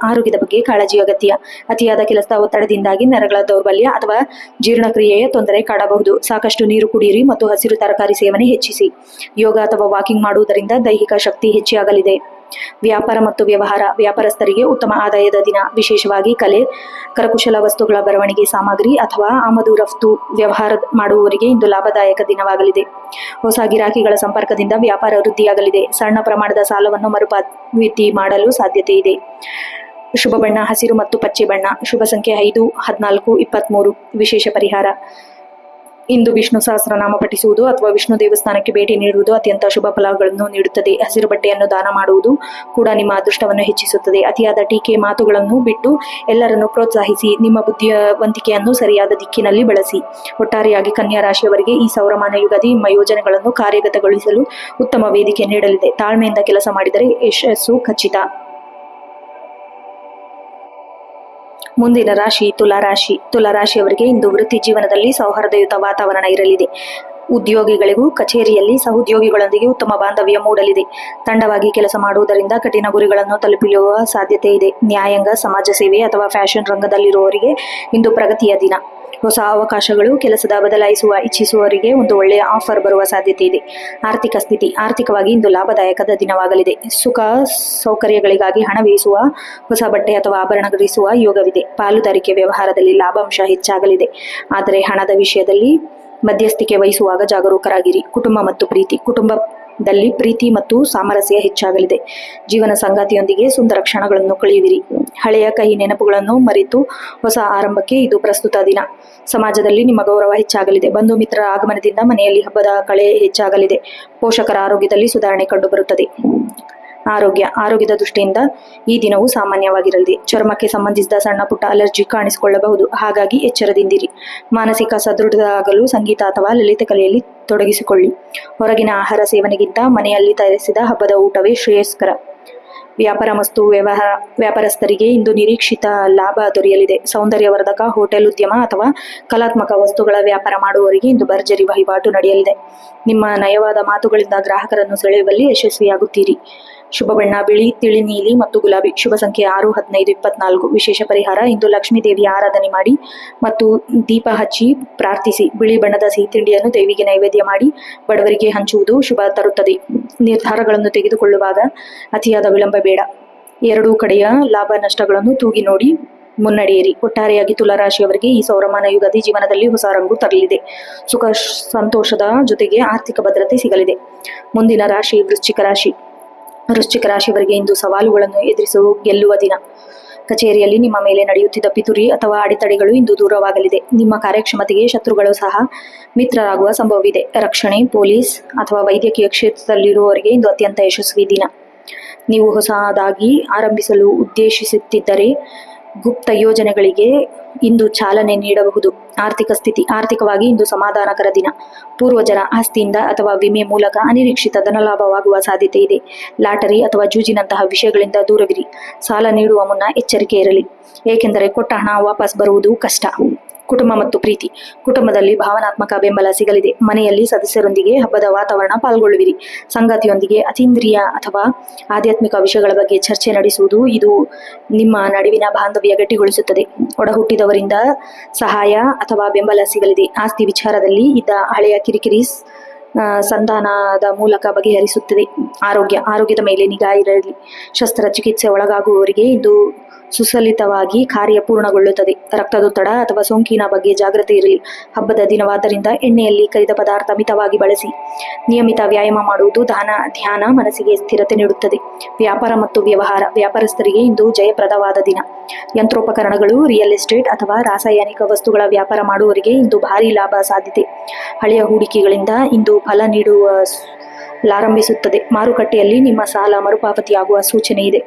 ಆರೋಗ್ಯದ ಬಗ್ಗೆ ಕಾಳಜಿ ಅಗತ್ಯ. ಅತಿಯಾದ ಕೆಲಸದ ಒತ್ತಡದಿಂದಾಗಿ ನರಗಳ ದೌರ್ಬಲ್ಯ ಅಥವಾ ಜೀರ್ಣಕ್ರಿಯೆಯ ತೊಂದರೆ ಕಾಡಬಹುದು. ಸಾಕಷ್ಟು ನೀರು ಕುಡಿಯಿರಿ ಮತ್ತು ಹಸಿರು ತರಕಾರಿ ಸೇವನೆ ಹೆಚ್ಚಿಸಿ. ಯೋಗ ಅಥವಾ ವಾಕಿಂಗ್ ಮಾಡುವುದರಿಂದ ದೈಹಿಕ ಶಕ್ತಿ ಹೆಚ್ಚಾಗಲಿದೆ. ವ್ಯಾಪಾರ ಮತ್ತು ವ್ಯವಹಾರ: ವ್ಯಾಪಾರಸ್ಥರಿಗೆ ಉತ್ತಮ ಆದಾಯದ ದಿನ. ವಿಶೇಷವಾಗಿ ಕಲೆ, ಕರಕುಶಲ ವಸ್ತುಗಳ ಬರವಣಿಗೆ ಸಾಮಗ್ರಿ ಅಥವಾ ಆಮದು ರಫ್ತು ವ್ಯವಹಾರ ಮಾಡುವವರಿಗೆ ಇಂದು ಲಾಭದಾಯಕ ದಿನವಾಗಲಿದೆ. ಹೊಸ ಗಿರಾಕಿಗಳ ಸಂಪರ್ಕದಿಂದ ವ್ಯಾಪಾರ ವೃದ್ಧಿಯಾಗಲಿದೆ. ಸಣ್ಣ ಪ್ರಮಾಣದ ಸಾಲವನ್ನು ಮರುಪಾವತಿ ಮಾಡಲು ಸಾಧ್ಯತೆ ಇದೆ. ಶುಭ ಬಣ್ಣ ಹಸಿರು ಮತ್ತು ಪಚ್ಚೆ ಬಣ್ಣ. ಶುಭ ಸಂಖ್ಯೆ 5, 14, 23. ವಿಶೇಷ ಪರಿಹಾರ: ಇಂದು ವಿಷ್ಣು ಸಹಸ್ರನಾಮ ಪಠಿಸುವುದು ಅಥವಾ ವಿಷ್ಣು ದೇವಸ್ಥಾನಕ್ಕೆ ಭೇಟಿ ನೀಡುವುದು ಅತ್ಯಂತ ಶುಭ ಫಲಗಳನ್ನು ನೀಡುತ್ತದೆ. ಹಸಿರು ಬಟ್ಟೆಯನ್ನು ದಾನ ಮಾಡುವುದು ಕೂಡ ನಿಮ್ಮ ಅದೃಷ್ಟವನ್ನು ಹೆಚ್ಚಿಸುತ್ತದೆ. ಅತಿಯಾದ ಟೀಕೆ ಮಾತುಗಳನ್ನು ಬಿಟ್ಟು ಎಲ್ಲರನ್ನು ಪ್ರೋತ್ಸಾಹಿಸಿ ನಿಮ್ಮ ಬುದ್ಧಿವಂತಿಕೆಯನ್ನು ಸರಿಯಾದ ದಿಕ್ಕಿನಲ್ಲಿ ಬಳಸಿ. ಒಟ್ಟಾರೆಯಾಗಿ ಕನ್ಯಾ ರಾಶಿಯವರಿಗೆ ಈ ಸೌರಮಾನ ಯುಗಾದಿ ನಿಮ್ಮ ಯೋಜನೆಗಳನ್ನು ಕಾರ್ಯಗತಗೊಳಿಸಲು ಉತ್ತಮ ವೇದಿಕೆ ನೀಡಲಿದೆ. ತಾಳ್ಮೆಯಿಂದ ಕೆಲಸ ಮಾಡಿದರೆ ಯಶಸ್ಸು ಖಚಿತ. ಮುಂದಿನ ರಾಶಿ ತುಲಾರಾಶಿ. ತುಲಾರಾಶಿಯವರಿಗೆ ಇಂದು ವೃತ್ತಿ ಜೀವನದಲ್ಲಿ ಸೌಹಾರ್ದಯುತ ವಾತಾವರಣ ಇರಲಿದೆ. ಉದ್ಯೋಗಿಗಳಿಗೂ ಕಚೇರಿಯಲ್ಲಿ ಸಹೋದ್ಯೋಗಿಗಳೊಂದಿಗೆ ಉತ್ತಮ ಬಾಂಧವ್ಯ ಮೂಡಲಿದೆ. ತಂಡವಾಗಿ ಕೆಲಸ ಮಾಡುವುದರಿಂದ ಕಠಿಣ ಗುರಿಗಳನ್ನು ತಲುಪುವ ಸಾಧ್ಯತೆ ಇದೆ. ನ್ಯಾಯಾಂಗ, ಸಮಾಜ ಸೇವೆ ಅಥವಾ ಫ್ಯಾಷನ್ ರಂಗದಲ್ಲಿರುವವರಿಗೆ ಇಂದು ಪ್ರಗತಿಯ ದಿನ. ಹೊಸ ಅವಕಾಶಗಳು, ಕೆಲಸದ ಬದಲಾಯಿಸುವ ಇಚ್ಛಿಸುವವರಿಗೆ ಒಂದು ಒಳ್ಳೆಯ ಆಫರ್ ಬರುವ ಸಾಧ್ಯತೆ ಇದೆ. ಆರ್ಥಿಕ ಸ್ಥಿತಿ. ಆರ್ಥಿಕವಾಗಿ ಇಂದು ಲಾಭದಾಯಕದ ದಿನವಾಗಲಿದೆ. ಸುಖ ಸೌಕರ್ಯಗಳಿಗಾಗಿ ಹಣ ವ್ಯಯಿಸುವ, ಹೊಸ ಬಟ್ಟೆ ಅಥವಾ ಆಭರಣ ಧರಿಸುವ ಯೋಗವಿದೆ. ಪಾಲುದಾರಿಕೆ ವ್ಯವಹಾರದಲ್ಲಿ ಲಾಭಾಂಶ ಹೆಚ್ಚಾಗಲಿದೆ. ಆದರೆ ಹಣದ ವಿಷಯದಲ್ಲಿ ಮಧ್ಯಸ್ಥಿಕೆ ವಹಿಸುವಾಗ ಜಾಗರೂಕರಾಗಿರಿ. ಕುಟುಂಬ ಮತ್ತು ಪ್ರೀತಿ. ಕುಟುಂಬದಲ್ಲಿ ಪ್ರೀತಿ ಮತ್ತು ಸಾಮರಸ್ಯ ಹೆಚ್ಚಾಗಲಿದೆ. ಜೀವನ ಸಂಗಾತಿಯೊಂದಿಗೆ ಸುಂದರ ಕ್ಷಣಗಳನ್ನು ಕಳೆಯುವಿರಿ. ಹಳೆಯ ಕಹಿ ನೆನಪುಗಳನ್ನು ಮರೆತು ಹೊಸ ಆರಂಭಕ್ಕೆ ಇದು ಪ್ರಸ್ತುತ ದಿನ. ಸಮಾಜದಲ್ಲಿ ನಿಮ್ಮ ಗೌರವ ಹೆಚ್ಚಾಗಲಿದೆ. ಬಂಧು ಮಿತ್ರರ ಆಗಮನದಿಂದ ಮನೆಯಲ್ಲಿ ಹಬ್ಬದ ಕಳೆ ಹೆಚ್ಚಾಗಲಿದೆ. ಪೋಷಕರ ಆರೋಗ್ಯದಲ್ಲಿ ಸುಧಾರಣೆ ಕಂಡುಬರುತ್ತದೆ. ಆರೋಗ್ಯದ ದೃಷ್ಟಿಯಿಂದ ಈ ದಿನವು ಸಾಮಾನ್ಯವಾಗಿರಲಿದೆ. ಚರ್ಮಕ್ಕೆ ಸಂಬಂಧಿಸಿದ ಸಣ್ಣ ಪುಟ್ಟ ಅಲರ್ಜಿ ಕಾಣಿಸಿಕೊಳ್ಳಬಹುದು. ಹಾಗಾಗಿ ಎಚ್ಚರದಿಂದಿರಿ. ಮಾನಸಿಕ ಸದೃಢರಾಗಲು ಸಂಗೀತ ಅಥವಾ ಲಲಿತ ಕಲೆಯಲ್ಲಿ ತೊಡಗಿಸಿಕೊಳ್ಳಿ. ಹೊರಗಿನ ಆಹಾರ ಸೇವನೆಗಿಂತ ಮನೆಯಲ್ಲಿ ತಯಾರಿಸಿದ ಹಬ್ಬದ ಊಟವೇ ಶ್ರೇಯಸ್ಕರ. ವ್ಯಾಪಾರ ಮತ್ತು ವ್ಯಾಪಾರಸ್ಥರಿಗೆ ಇಂದು ನಿರೀಕ್ಷಿತ ಲಾಭ ದೊರೆಯಲಿದೆ. ಸೌಂದರ್ಯವರ್ಧಕ, ಹೋಟೆಲ್ ಉದ್ಯಮ ಅಥವಾ ಕಲಾತ್ಮಕ ವಸ್ತುಗಳ ವ್ಯಾಪಾರ ಮಾಡುವವರಿಗೆ ಇಂದು ಭರ್ಜರಿ ವಹಿವಾಟು ನಡೆಯಲಿದೆ. ನಿಮ್ಮ ನಯವಾದ ಮಾತುಗಳಿಂದ ಗ್ರಾಹಕರನ್ನು ಸೆಳೆಯುವಲ್ಲಿ ಯಶಸ್ವಿಯಾಗುತ್ತೀರಿ. ಶುಭ ಬಣ್ಣ ಬಿಳಿ, ತಿಳಿ ನೀಲಿ ಮತ್ತು ಗುಲಾಬಿ. ಶುಭ ಸಂಖ್ಯೆ 6, 15, 24. ವಿಶೇಷ ಪರಿಹಾರ ಇಂದು ಲಕ್ಷ್ಮೀ ದೇವಿಯ ಆರಾಧನೆ ಮಾಡಿ ಮತ್ತು ದೀಪ ಹಚ್ಚಿ ಪ್ರಾರ್ಥಿಸಿ. ಬಿಳಿ ಬಣ್ಣದ ಸಿಹಿ ತಿಂಡಿಯನ್ನು ದೇವಿಗೆ ನೈವೇದ್ಯ ಮಾಡಿ ಬಡವರಿಗೆ ಹಂಚುವುದು ಶುಭ ತರುತ್ತದೆ. ನಿರ್ಧಾರಗಳನ್ನು ತೆಗೆದುಕೊಳ್ಳುವಾಗ ಅತಿಯಾದ ವಿಳಂಬ ಬೇಡ. ಎರಡೂ ಕಡೆಯ ಲಾಭ ನಷ್ಟಗಳನ್ನು ತೂಗಿ ನೋಡಿ ಮುನ್ನಡೆಯಿರಿ. ಒಟ್ಟಾರೆಯಾಗಿ ತುಲಾರಾಶಿಯವರಿಗೆ ಈ ಸೌರಮಾನ ಯುಗಾದಿ ಜೀವನದಲ್ಲಿ ಹೊಸ ರಂಗು ತರಲಿದೆ. ಸುಖ ಸಂತೋಷದ ಜೊತೆಗೆ ಆರ್ಥಿಕ ಭದ್ರತೆ ಸಿಗಲಿದೆ. ಮುಂದಿನ ರಾಶಿ ವೃಶ್ಚಿಕ ರಾಶಿ. ವೃಶ್ಚಿಕ ರಾಶಿಯವರಿಗೆ ಇಂದು ಸವಾಲುಗಳನ್ನು ಎದುರಿಸಿ ಗೆಲ್ಲುವ ದಿನ. ಕಚೇರಿಯಲ್ಲಿ ನಿಮ್ಮ ಮೇಲೆ ನಡೆಯುತ್ತಿದ್ದ ಪಿತೂರಿ ಅಥವಾ ಅಡೆತಡೆಗಳು ಇಂದು ದೂರವಾಗಲಿದೆ. ನಿಮ್ಮ ಕಾರ್ಯಕ್ಷಮತೆಗೆ ಶತ್ರುಗಳು ಸಹ ಮಿತ್ರರಾಗುವ ಸಂಭವವಿದೆ. ರಕ್ಷಣೆ, ಪೊಲೀಸ್ ಅಥವಾ ವೈದ್ಯಕೀಯ ಕ್ಷೇತ್ರದಲ್ಲಿರುವವರಿಗೆ ಇಂದು ಅತ್ಯಂತ ಯಶಸ್ವಿ ದಿನ. ನೀವು ಹೊಸದಾಗಿ ಆರಂಭಿಸಲು ಉದ್ದೇಶಿಸುತ್ತಿದ್ದರೆ ಗುಪ್ತ ಯೋಜನೆಗಳಿಗೆ ಇಂದು ಚಾಲನೆ ನೀಡಬಹುದು. ಆರ್ಥಿಕ ಸ್ಥಿತಿ. ಆರ್ಥಿಕವಾಗಿ ಇಂದು ಸಮಾಧಾನಕರ ದಿನ. ಪೂರ್ವಜರ ಆಸ್ತಿಯಿಂದ ಅಥವಾ ವಿಮೆ ಮೂಲಕ ಅನಿರೀಕ್ಷಿತ ಧನಲಾಭವಾಗುವ ಸಾಧ್ಯತೆ ಇದೆ. ಲಾಟರಿ ಅಥವಾ ಜೂಜಿನಂತಹ ವಿಷಯಗಳಿಂದ ದೂರವಿರಿ. ಸಾಲ ನೀಡುವ ಮುನ್ನ ಎಚ್ಚರಿಕೆ ಇರಲಿ, ಏಕೆಂದರೆ ಕೊಟ್ಟ ಹಣ ವಾಪಸ್ ಬರುವುದು ಕಷ್ಟ. ಕುಟುಂಬ ಮತ್ತು ಪ್ರೀತಿ. ಕುಟುಂಬದಲ್ಲಿ ಭಾವನಾತ್ಮಕ ಬೆಂಬಲ ಸಿಗಲಿದೆ. ಮನೆಯಲ್ಲಿ ಸದಸ್ಯರೊಂದಿಗೆ ಹಬ್ಬದ ವಾತಾವರಣ ಪಾಲ್ಗೊಳ್ಳುವಿರಿ. ಸಂಗಾತಿಯೊಂದಿಗೆ ಅತೀಂದ್ರಿಯ ಅಥವಾ ಆಧ್ಯಾತ್ಮಿಕ ವಿಷಯಗಳ ಬಗ್ಗೆ ಚರ್ಚೆ ನಡೆಸುವುದು ಇದು ನಿಮ್ಮ ನಡುವಿನ ಬಾಂಧವ್ಯ ಗಟ್ಟಿಗೊಳಿಸುತ್ತದೆ. ಒಡಹುಟ್ಟಿದವರಿಂದ ಸಹಾಯ ಅಥವಾ ಬೆಂಬಲ ಸಿಗಲಿದೆ. ಆಸ್ತಿ ವಿಚಾರದಲ್ಲಿ ಇದ್ದ ಹಳೆಯ ಕಿರಿಕಿರಿ ಸಂಧಾನದ ಮೂಲಕ ಬಗೆಹರಿಸುತ್ತದೆ. ಆರೋಗ್ಯದ ಮೇಲೆ ನಿಗಾ ಇರಲಿ. ಶಸ್ತ್ರಚಿಕಿತ್ಸೆ ಒಳಗಾಗುವವರಿಗೆ ಇದು ಸುಸಲಿತವಾಗಿ ಕಾರ್ಯ ಪೂರ್ಣಗೊಳ್ಳುತ್ತದೆ. ರಕ್ತದೊತ್ತಡ ಅಥವಾ ಸೋಂಕಿನ ಬಗ್ಗೆ ಜಾಗ್ರತೆ ಇರಲಿ. ಹಬ್ಬದ ದಿನವಾದ್ದರಿಂದ ಎಣ್ಣೆಯಲ್ಲಿ ಕರಿದ ಪದಾರ್ಥ ಮಿತವಾಗಿ ಬಳಸಿ. ನಿಯಮಿತ ವ್ಯಾಯಾಮ ಮಾಡುವುದು ಧ್ಯಾನ ಮನಸ್ಸಿಗೆ ಸ್ಥಿರತೆ ನೀಡುತ್ತದೆ. ವ್ಯಾಪಾರ ಮತ್ತು ವ್ಯವಹಾರ. ವ್ಯಾಪಾರಸ್ಥರಿಗೆ ಇಂದು ಜಯಪ್ರದವಾದ ದಿನ. ಯಂತ್ರೋಪಕರಣಗಳು, ರಿಯಲ್ ಎಸ್ಟೇಟ್ ಅಥವಾ ರಾಸಾಯನಿಕ ವಸ್ತುಗಳ ವ್ಯಾಪಾರ ಮಾಡುವವರಿಗೆ ಇಂದು ಭಾರೀ ಲಾಭ ಸಾಧ್ಯತೆ. ಹಳೆಯ ಹೂಡಿಕೆಗಳಿಂದ ಇಂದು ಫಲ ನೀಡಲಾರಂಭಿಸುತ್ತದೆ. ಮಾರುಕಟ್ಟೆಯಲ್ಲಿ ನಿಮ್ಮ ಸಾಲ ಮರುಪಾವತಿಯಾಗುವ ಸೂಚನೆ ಇದೆ.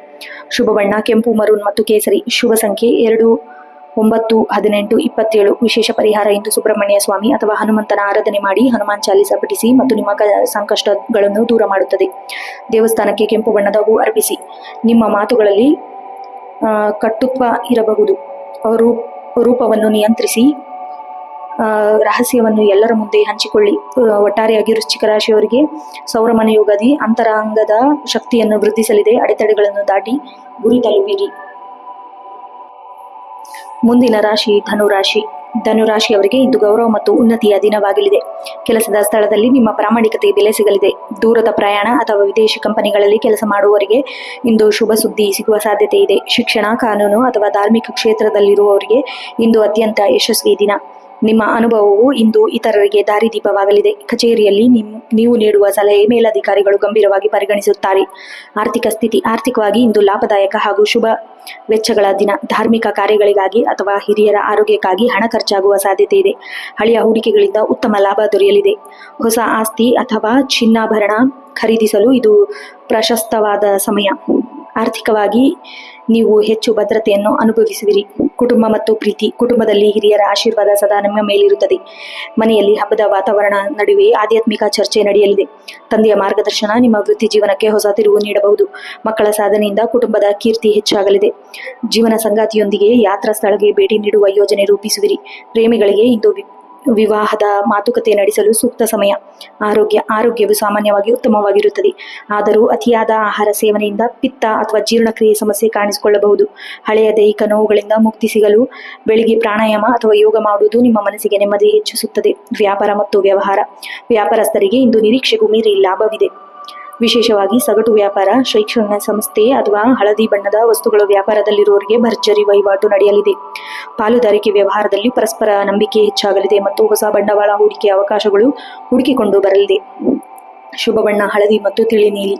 ಶುಭ ಬಣ್ಣ ಕೆಂಪು, ಮರೂನ್ ಮತ್ತು ಕೇಸರಿ. ಶುಭ ಸಂಖ್ಯೆ 2, 9, 18, 27. ವಿಶೇಷ ಪರಿಹಾರ ಇಂದು ಸುಬ್ರಹ್ಮಣ್ಯ ಸ್ವಾಮಿ ಅಥವಾ ಹನುಮಂತನ ಆರಾಧನೆ ಮಾಡಿ ಹನುಮಾನ್ ಚಾಲಿಸ ಪಠಿಸಿ ಮತ್ತು ನಿಮ್ಮ ಸಂಕಷ್ಟಗಳನ್ನು ದೂರ ಮಾಡುತ್ತದೆ. ದೇವಸ್ಥಾನಕ್ಕೆ ಕೆಂಪು ಬಣ್ಣದ ಹೂ ಅರ್ಪಿಸಿ. ನಿಮ್ಮ ಮಾತುಗಳಲ್ಲಿ ಕಟುತ್ವ ಇರಬಹುದು. ರೂಪವನ್ನು ನಿಯಂತ್ರಿಸಿ. ರಹಸ್ಯವನ್ನು ಎಲ್ಲರ ಮುಂದೆ ಹಂಚಿಕೊಳ್ಳಿ. ಒಟ್ಟಾರೆಯಾಗಿ ವೃಶ್ಚಿಕ ರಾಶಿಯವರಿಗೆ ಸೌರಮಾನ ಯುಗಾದಿ ಅಂತರಂಗದ ಶಕ್ತಿಯನ್ನು ವೃದ್ಧಿಸಲಿದೆ. ಅಡೆತಡೆಗಳನ್ನು ದಾಟಿ ಗುರಿ ತಲುಪಿರಿ. ಮುಂದಿನ ರಾಶಿ ಧನುರಾಶಿ. ಧನುರಾಶಿಯವರಿಗೆ ಇಂದು ಗೌರವ ಮತ್ತು ಉನ್ನತಿಯ ದಿನವಾಗಲಿದೆ. ಕೆಲಸದ ಸ್ಥಳದಲ್ಲಿ ನಿಮ್ಮ ಪ್ರಾಮಾಣಿಕತೆ ಬೆಲೆ ಸಿಗಲಿದೆ. ದೂರದ ಪ್ರಯಾಣ ಅಥವಾ ವಿದೇಶಿ ಕಂಪನಿಗಳಲ್ಲಿ ಕೆಲಸ ಮಾಡುವವರಿಗೆ ಇಂದು ಶುಭ ಸುದ್ದಿ ಸಿಗುವ ಸಾಧ್ಯತೆ ಇದೆ. ಶಿಕ್ಷಣ, ಕಾನೂನು ಅಥವಾ ಧಾರ್ಮಿಕ ಕ್ಷೇತ್ರದಲ್ಲಿರುವವರಿಗೆ ಇಂದು ಅತ್ಯಂತ ಯಶಸ್ವಿ ದಿನ. ನಿಮ್ಮ ಅನುಭವವು ಇಂದು ಇತರರಿಗೆ ದಾರಿದೀಪವಾಗಲಿದೆ. ಕಚೇರಿಯಲ್ಲಿ ನೀವು ನೀಡುವ ಸಲಹೆ ಮೇಲಧಿಕಾರಿಗಳು ಗಂಭೀರವಾಗಿ ಪರಿಗಣಿಸುತ್ತಾರೆ. ಆರ್ಥಿಕ ಸ್ಥಿತಿ ಆರ್ಥಿಕವಾಗಿ ಇಂದು ಲಾಭದಾಯಕ ಹಾಗೂ ಶುಭ ವೆಚ್ಚಗಳ ದಿನ. ಧಾರ್ಮಿಕ ಕಾರ್ಯಗಳಿಗಾಗಿ ಅಥವಾ ಹಿರಿಯರ ಆರೋಗ್ಯಕ್ಕಾಗಿ ಹಣ ಖರ್ಚಾಗುವ ಸಾಧ್ಯತೆ ಇದೆ. ಹಳೆಯ ಹೂಡಿಕೆಗಳಿಂದ ಉತ್ತಮ ಲಾಭ ದೊರೆಯಲಿದೆ. ಹೊಸ ಆಸ್ತಿ ಅಥವಾ ಚಿನ್ನಾಭರಣ ಖರೀದಿಸಲು ಇದು ಪ್ರಶಸ್ತವಾದ ಸಮಯ. ಆರ್ಥಿಕವಾಗಿ ನೀವು ಹೆಚ್ಚು ಭದ್ರತೆಯನ್ನು ಅನುಭವಿಸುವಿರಿ. ಕುಟುಂಬ ಮತ್ತು ಪ್ರೀತಿ ಕುಟುಂಬದಲ್ಲಿ ಹಿರಿಯರ ಆಶೀರ್ವಾದ ಸದಾ ನಿಮ್ಮ ಮೇಲಿರುತ್ತದೆ. ಮನೆಯಲ್ಲಿ ಹಬ್ಬದ ವಾತಾವರಣ ನಡುವೆ ಆಧ್ಯಾತ್ಮಿಕ ಚರ್ಚೆ ನಡೆಯಲಿದೆ. ತಂದೆಯ ಮಾರ್ಗದರ್ಶನ ನಿಮ್ಮ ವೃತ್ತಿ ಜೀವನಕ್ಕೆ ಹೊಸ ತಿರುವು ನೀಡಬಹುದು. ಮಕ್ಕಳ ಸಾಧನೆಯಿಂದ ಕುಟುಂಬದ ಕೀರ್ತಿ ಹೆಚ್ಚಾಗಲಿದೆ. ಜೀವನ ಸಂಗಾತಿಯೊಂದಿಗೆ ಯಾತ್ರಾ ಸ್ಥಳಕ್ಕೆ ಭೇಟಿ ನೀಡುವ ಯೋಜನೆ ರೂಪಿಸುವಿರಿ. ಪ್ರೇಮಿಗಳಿಗೆ ಇಂದು ವಿವಾಹದ ಮಾತುಕತೆ ನಡೆಸಲು ಸೂಕ್ತ ಸಮಯ. ಆರೋಗ್ಯವು ಸಾಮಾನ್ಯವಾಗಿ ಉತ್ತಮವಾಗಿರುತ್ತದೆ. ಆದರೂ ಅತಿಯಾದ ಆಹಾರ ಸೇವನೆಯಿಂದ ಪಿತ್ತ ಅಥವಾ ಜೀರ್ಣಕ್ರಿಯೆ ಸಮಸ್ಯೆ ಕಾಣಿಸಿಕೊಳ್ಳಬಹುದು. ಹಳೆಯ ದೈಹಿಕ ನೋವುಗಳಿಂದ ಮುಕ್ತಿ ಸಿಗಲು ಬೆಳಿಗ್ಗೆ ಪ್ರಾಣಾಯಾಮ ಅಥವಾ ಯೋಗ ಮಾಡುವುದು ನಿಮ್ಮ ಮನಸ್ಸಿಗೆ ನೆಮ್ಮದಿ ಹೆಚ್ಚಿಸುತ್ತದೆ. ವ್ಯಾಪಾರ ಮತ್ತು ವ್ಯಾಪಾರಸ್ಥರಿಗೆ ಇಂದು ನಿರೀಕ್ಷೆಗೂ ಮೀರಿ ಲಾಭವಿದೆ. ವಿಶೇಷವಾಗಿ ಸಗಟು ವ್ಯಾಪಾರ, ಶೈಕ್ಷಣಿಕ ಸಂಸ್ಥೆ ಅಥವಾ ಹಳದಿ ಬಣ್ಣದ ವಸ್ತುಗಳ ವ್ಯಾಪಾರದಲ್ಲಿರುವವರಿಗೆ ಭರ್ಜರಿ ವಹಿವಾಟು ನಡೆಯಲಿದೆ. ಪಾಲುದಾರಿಕೆ ವ್ಯವಹಾರದಲ್ಲಿ ಪರಸ್ಪರ ನಂಬಿಕೆ ಹೆಚ್ಚಾಗಲಿದೆ ಮತ್ತು ಹೊಸ ಬಂಡವಾಳ ಹೂಡಿಕೆ ಅವಕಾಶಗಳು ಹುಡುಕಿಕೊಂಡು ಬರಲಿದೆ. ಶುಭ ಬಣ್ಣ ಹಳದಿ ಮತ್ತು ತಿಳಿ ನೀಲಿ.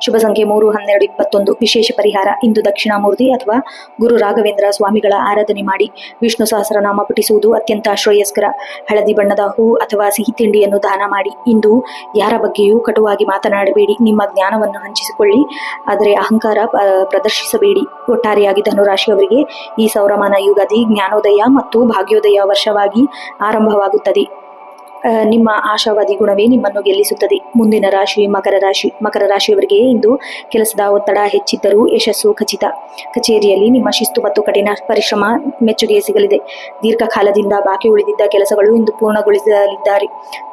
ಶುಭ ಸಂಖ್ಯೆ 3, 12, 21. ವಿಶೇಷ ಪರಿಹಾರ ಇಂದು ದಕ್ಷಿಣಾಮೂರ್ತಿ ಅಥವಾ ಗುರು ರಾಘವೇಂದ್ರ ಸ್ವಾಮಿಗಳ ಆರಾಧನೆ ಮಾಡಿ. ವಿಷ್ಣು ಸಹಸ್ರನಾಮ ಪಠಿಸುವುದು ಅತ್ಯಂತ ಶ್ರೇಯಸ್ಕರ. ಹಳದಿ ಬಣ್ಣದ ಹೂ ಅಥವಾ ಸಿಹಿ ತಿಂಡಿಯನ್ನು ದಾನ ಮಾಡಿ. ಇಂದು ಯಾರ ಬಗ್ಗೆಯೂ ಕಟುವಾಗಿ ಮಾತನಾಡಬೇಡಿ. ನಿಮ್ಮ ಜ್ಞಾನವನ್ನು ಹಂಚಿಸಿಕೊಳ್ಳಿ, ಆದರೆ ಅಹಂಕಾರ ಪ್ರದರ್ಶಿಸಬೇಡಿ. ಒಟ್ಟಾರೆಯಾಗಿ ಧನುರಾಶಿಯವರಿಗೆ ಈ ಸೌರಮಾನ ಯುಗಾದಿ ಜ್ಞಾನೋದಯ ಮತ್ತು ಭಾಗ್ಯೋದಯ ವರ್ಷವಾಗಿ ಆರಂಭವಾಗುತ್ತದೆ. ನಿಮ್ಮ ಆಶಾವಾದಿ ಗುಣವೇ ನಿಮ್ಮನ್ನು ಗೆಲ್ಲಿಸುತ್ತದೆ. ಮುಂದಿನ ರಾಶಿ ಮಕರ ರಾಶಿ. ಮಕರ ರಾಶಿಯವರಿಗೆ ಇಂದು ಕೆಲಸದ ಒತ್ತಡ ಹೆಚ್ಚಿದ್ದರೂ ಯಶಸ್ಸು ಖಚಿತ. ಕಚೇರಿಯಲ್ಲಿ ನಿಮ್ಮ ಶಿಸ್ತು ಮತ್ತು ಕಠಿಣ ಪರಿಶ್ರಮ ಮೆಚ್ಚುಗೆ ಸಿಗಲಿದೆ. ದೀರ್ಘಕಾಲದಿಂದ ಬಾಕಿ ಉಳಿದಿದ್ದ ಕೆಲಸಗಳು ಇಂದು ಪೂರ್ಣಗೊಳಿಸಲಿದ್ದಾರೆ.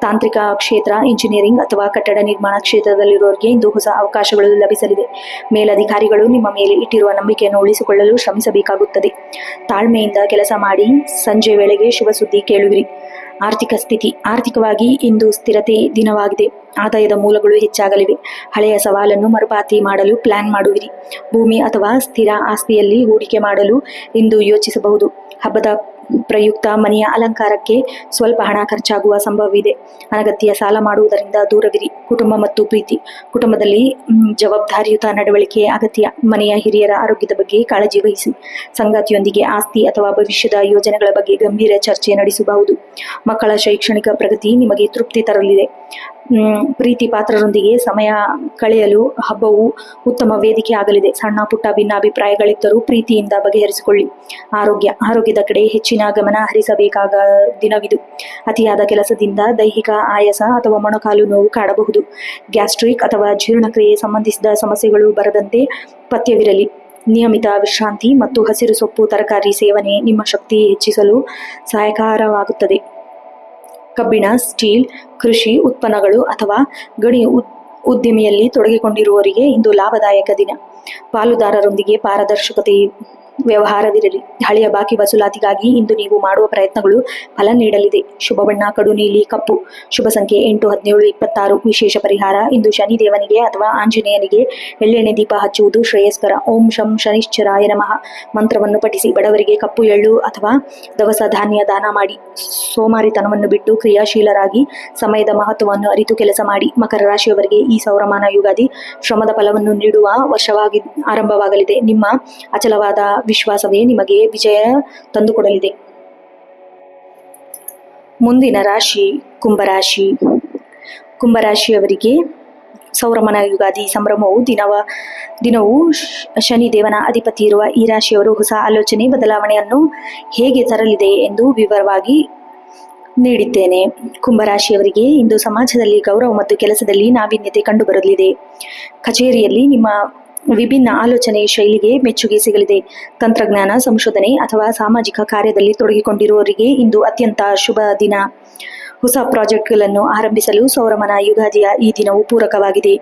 ತಾಂತ್ರಿಕ ಕ್ಷೇತ್ರ, ಇಂಜಿನಿಯರಿಂಗ್ ಅಥವಾ ಕಟ್ಟಡ ನಿರ್ಮಾಣ ಕ್ಷೇತ್ರದಲ್ಲಿರುವವರಿಗೆ ಇಂದು ಹೊಸ ಅವಕಾಶಗಳು ಲಭಿಸಲಿದೆ. ಮೇಲಧಿಕಾರಿಗಳು ನಿಮ್ಮ ಮೇಲೆ ಇಟ್ಟಿರುವ ನಂಬಿಕೆಯನ್ನು ಉಳಿಸಿಕೊಳ್ಳಲು ಶ್ರಮಿಸಬೇಕಾಗುತ್ತದೆ. ತಾಳ್ಮೆಯಿಂದ ಕೆಲಸ ಮಾಡಿ. ಸಂಜೆ ವೇಳೆಗೆ ಶುಭ ಸುದ್ದಿ ಕೇಳುವಿರಿ. ಆರ್ಥಿಕ ಸ್ಥಿತಿ ಆರ್ಥಿಕವಾಗಿ ಇಂದು ಸ್ಥಿರತೆ ದಿನವಾಗಿದೆ. ಆದಾಯದ ಮೂಲಗಳು ಹೆಚ್ಚಾಗಲಿವೆ. ಹಳೆಯ ಸವಾಲನ್ನು ಮರುಪಾವತಿ ಮಾಡಲು ಪ್ಲಾನ್ ಮಾಡುವಿರಿ. ಭೂಮಿ ಅಥವಾ ಸ್ಥಿರ ಆಸ್ತಿಯಲ್ಲಿ ಹೂಡಿಕೆ ಮಾಡಲು ಇಂದು ಯೋಚಿಸಬಹುದು. ಹಬ್ಬದ ಪ್ರಯುಕ್ತ ಮನೆಯ ಅಲಂಕಾರಕ್ಕೆ ಸ್ವಲ್ಪ ಹಣ ಖರ್ಚಾಗುವ ಸಂಭವವಿದೆ. ಅನಗತ್ಯ ಸಾಲ ಮಾಡುವುದರಿಂದ ದೂರವಿರಿ. ಕುಟುಂಬ ಮತ್ತು ಪ್ರೀತಿ ಕುಟುಂಬದಲ್ಲಿ ಜವಾಬ್ದಾರಿಯುತ ನಡವಳಿಕೆ ಅಗತ್ಯ. ಮನೆಯ ಹಿರಿಯರ ಆರೋಗ್ಯದ ಬಗ್ಗೆ ಕಾಳಜಿ ವಹಿಸಿ. ಸಂಗಾತಿಯೊಂದಿಗೆ ಆಸ್ತಿ ಅಥವಾ ಭವಿಷ್ಯದ ಯೋಜನೆಗಳ ಬಗ್ಗೆ ಗಂಭೀರ ಚರ್ಚೆ ನಡೆಸಬಹುದು. ಮಕ್ಕಳ ಶೈಕ್ಷಣಿಕ ಪ್ರಗತಿ ನಿಮಗೆ ತೃಪ್ತಿ ತರಲಿದೆ. ಪ್ರೀತಿ ಪಾತ್ರರೊಂದಿಗೆ ಸಮಯ ಕಳೆಯಲು ಹಬ್ಬವು ಉತ್ತಮ ವೇದಿಕೆ ಆಗಲಿದೆ. ಸಣ್ಣ ಪುಟ್ಟ ಭಿನ್ನಾಭಿಪ್ರಾಯಗಳಿದ್ದರೂ ಪ್ರೀತಿಯಿಂದ ಬಗೆಹರಿಸಿಕೊಳ್ಳಿ. ಆರೋಗ್ಯದ ಕಡೆ ಹೆಚ್ಚಿನ ಗಮನ ಹರಿಸಬೇಕಾದ ದಿನವಿದು. ಅತಿಯಾದ ಕೆಲಸದಿಂದ ದೈಹಿಕ ಆಯಾಸ ಅಥವಾ ಮೊಣಕಾಲು ನೋವು ಕಾಡಬಹುದು. ಗ್ಯಾಸ್ಟ್ರಿಕ್ ಅಥವಾ ಜೀರ್ಣಕ್ರಿಯೆ ಸಂಬಂಧಿಸಿದ ಸಮಸ್ಯೆಗಳು ಬರದಂತೆ ಪಥ್ಯವಿರಲಿ. ನಿಯಮಿತ ವಿಶ್ರಾಂತಿ ಮತ್ತು ಹಸಿರು ಸೊಪ್ಪು ತರಕಾರಿ ಸೇವನೆ ನಿಮ್ಮ ಶಕ್ತಿ ಹೆಚ್ಚಿಸಲು ಸಹಾಯಕರವಾಗುತ್ತದೆ. ಕಬ್ಬಿಣ, ಸ್ಟೀಲ್, ಕೃಷಿ ಉತ್ಪನ್ನಗಳು ಅಥವಾ ಗಣಿ ಉದ್ದಿಮೆಯಲ್ಲಿ ತೊಡಗಿಕೊಂಡಿರುವವರಿಗೆ ಇಂದು ಲಾಭದಾಯಕ ದಿನ. ಪಾಲುದಾರರೊಂದಿಗೆ ಪಾರದರ್ಶಕತೆ ವ್ಯವಹಾರವಿರಲಿ. ಹಳೆಯ ಬಾಕಿ ವಸೂಲಾತಿಗಾಗಿ ಇಂದು ನೀವು ಮಾಡುವ ಪ್ರಯತ್ನಗಳು ಫಲ ನೀಡಲಿದೆ. ಶುಭ ಬಣ್ಣ ಕಡು ನೀಲಿ ಕಪ್ಪು. ಶುಭ ಸಂಖ್ಯೆ 8, 17, 26. ವಿಶೇಷ ಪರಿಹಾರ ಇಂದು ಶನಿದೇವನಿಗೆ ಅಥವಾ ಆಂಜನೇಯನಿಗೆ ಎಳ್ಳೆಣ್ಣೆ ದೀಪ ಹಚ್ಚುವುದು ಶ್ರೇಯಸ್ಕರ. ಓಂ ಶಂ ಶನಿಶ್ಚರಾಯ ನಮಃ ಮಂತ್ರವನ್ನು ಪಠಿಸಿ. ಬಡವರಿಗೆ ಕಪ್ಪು ಎಳ್ಳು ಅಥವಾ ದವಸ ಧಾನ್ಯ ದಾನ ಮಾಡಿ. ಸೋಮಾರಿತನವನ್ನು ಬಿಟ್ಟು ಕ್ರಿಯಾಶೀಲರಾಗಿ ಸಮಯದ ಮಹತ್ವವನ್ನು ಅರಿತು ಕೆಲಸ ಮಾಡಿ. ಮಕರ ರಾಶಿಯವರಿಗೆ ಈ ಸೌರಮಾನ ಯುಗಾದಿ ಶ್ರಮದ ಫಲವನ್ನು ನೀಡುವ ವರ್ಷವಾಗಿ ಆರಂಭವಾಗಲಿದೆ. ನಿಮ್ಮ ಅಚಲವಾದ ವಿಶ್ವಾಸವೇ ನಿಮಗೆ ವಿಜಯ ತಂದುಕೊಡಲಿದೆ. ಮುಂದಿನ ರಾಶಿ ಕುಂಭರಾಶಿ. ಕುಂಭರಾಶಿಯವರಿಗೆ ಸೌರಮಾನ ಯುಗಾದಿ ಸಂಭ್ರಮವು ದಿನವೂ ಶನಿದೇವನ ಅಧಿಪತಿ ಇರುವ ಈ ರಾಶಿಯವರು ಹೊಸ ಆಲೋಚನೆ ಬದಲಾವಣೆಯನ್ನು ಹೇಗೆ ತರಲಿದೆ ಎಂದು ವಿವರವಾಗಿ ನೀಡಿದ್ದೇನೆ. ಕುಂಭರಾಶಿಯವರಿಗೆ ಇಂದು ಸಮಾಜದಲ್ಲಿ ಗೌರವ ಮತ್ತು ಕೆಲಸದಲ್ಲಿ ನಾವೀನ್ಯತೆ ಕಂಡುಬರಲಿದೆ. ಕಚೇರಿಯಲ್ಲಿ ನಿಮ್ಮ ವಿಭಿನ್ನ ಆಲೋಚನೆ ಶೈಲಿಗೆ ಮೆಚ್ಚುಗೆ ಸಿಗಲಿದೆ. ತಂತ್ರಜ್ಞಾನ, ಸಂಶೋಧನೆ ಅಥವಾ ಸಾಮಾಜಿಕ ಕಾರ್ಯದಲ್ಲಿ ತೊಡಗಿಕೊಂಡಿರುವವರಿಗೆ ಇಂದು ಅತ್ಯಂತ ಶುಭ ದಿನ. ಹೊಸ ಪ್ರಾಜೆಕ್ಟ್ಗಳನ್ನು ಆರಂಭಿಸಲು ಸೌರಮಾನ ಯುಗಾದಿಯ ಈ ದಿನವು ಪೂರಕವಾಗಿದೆ.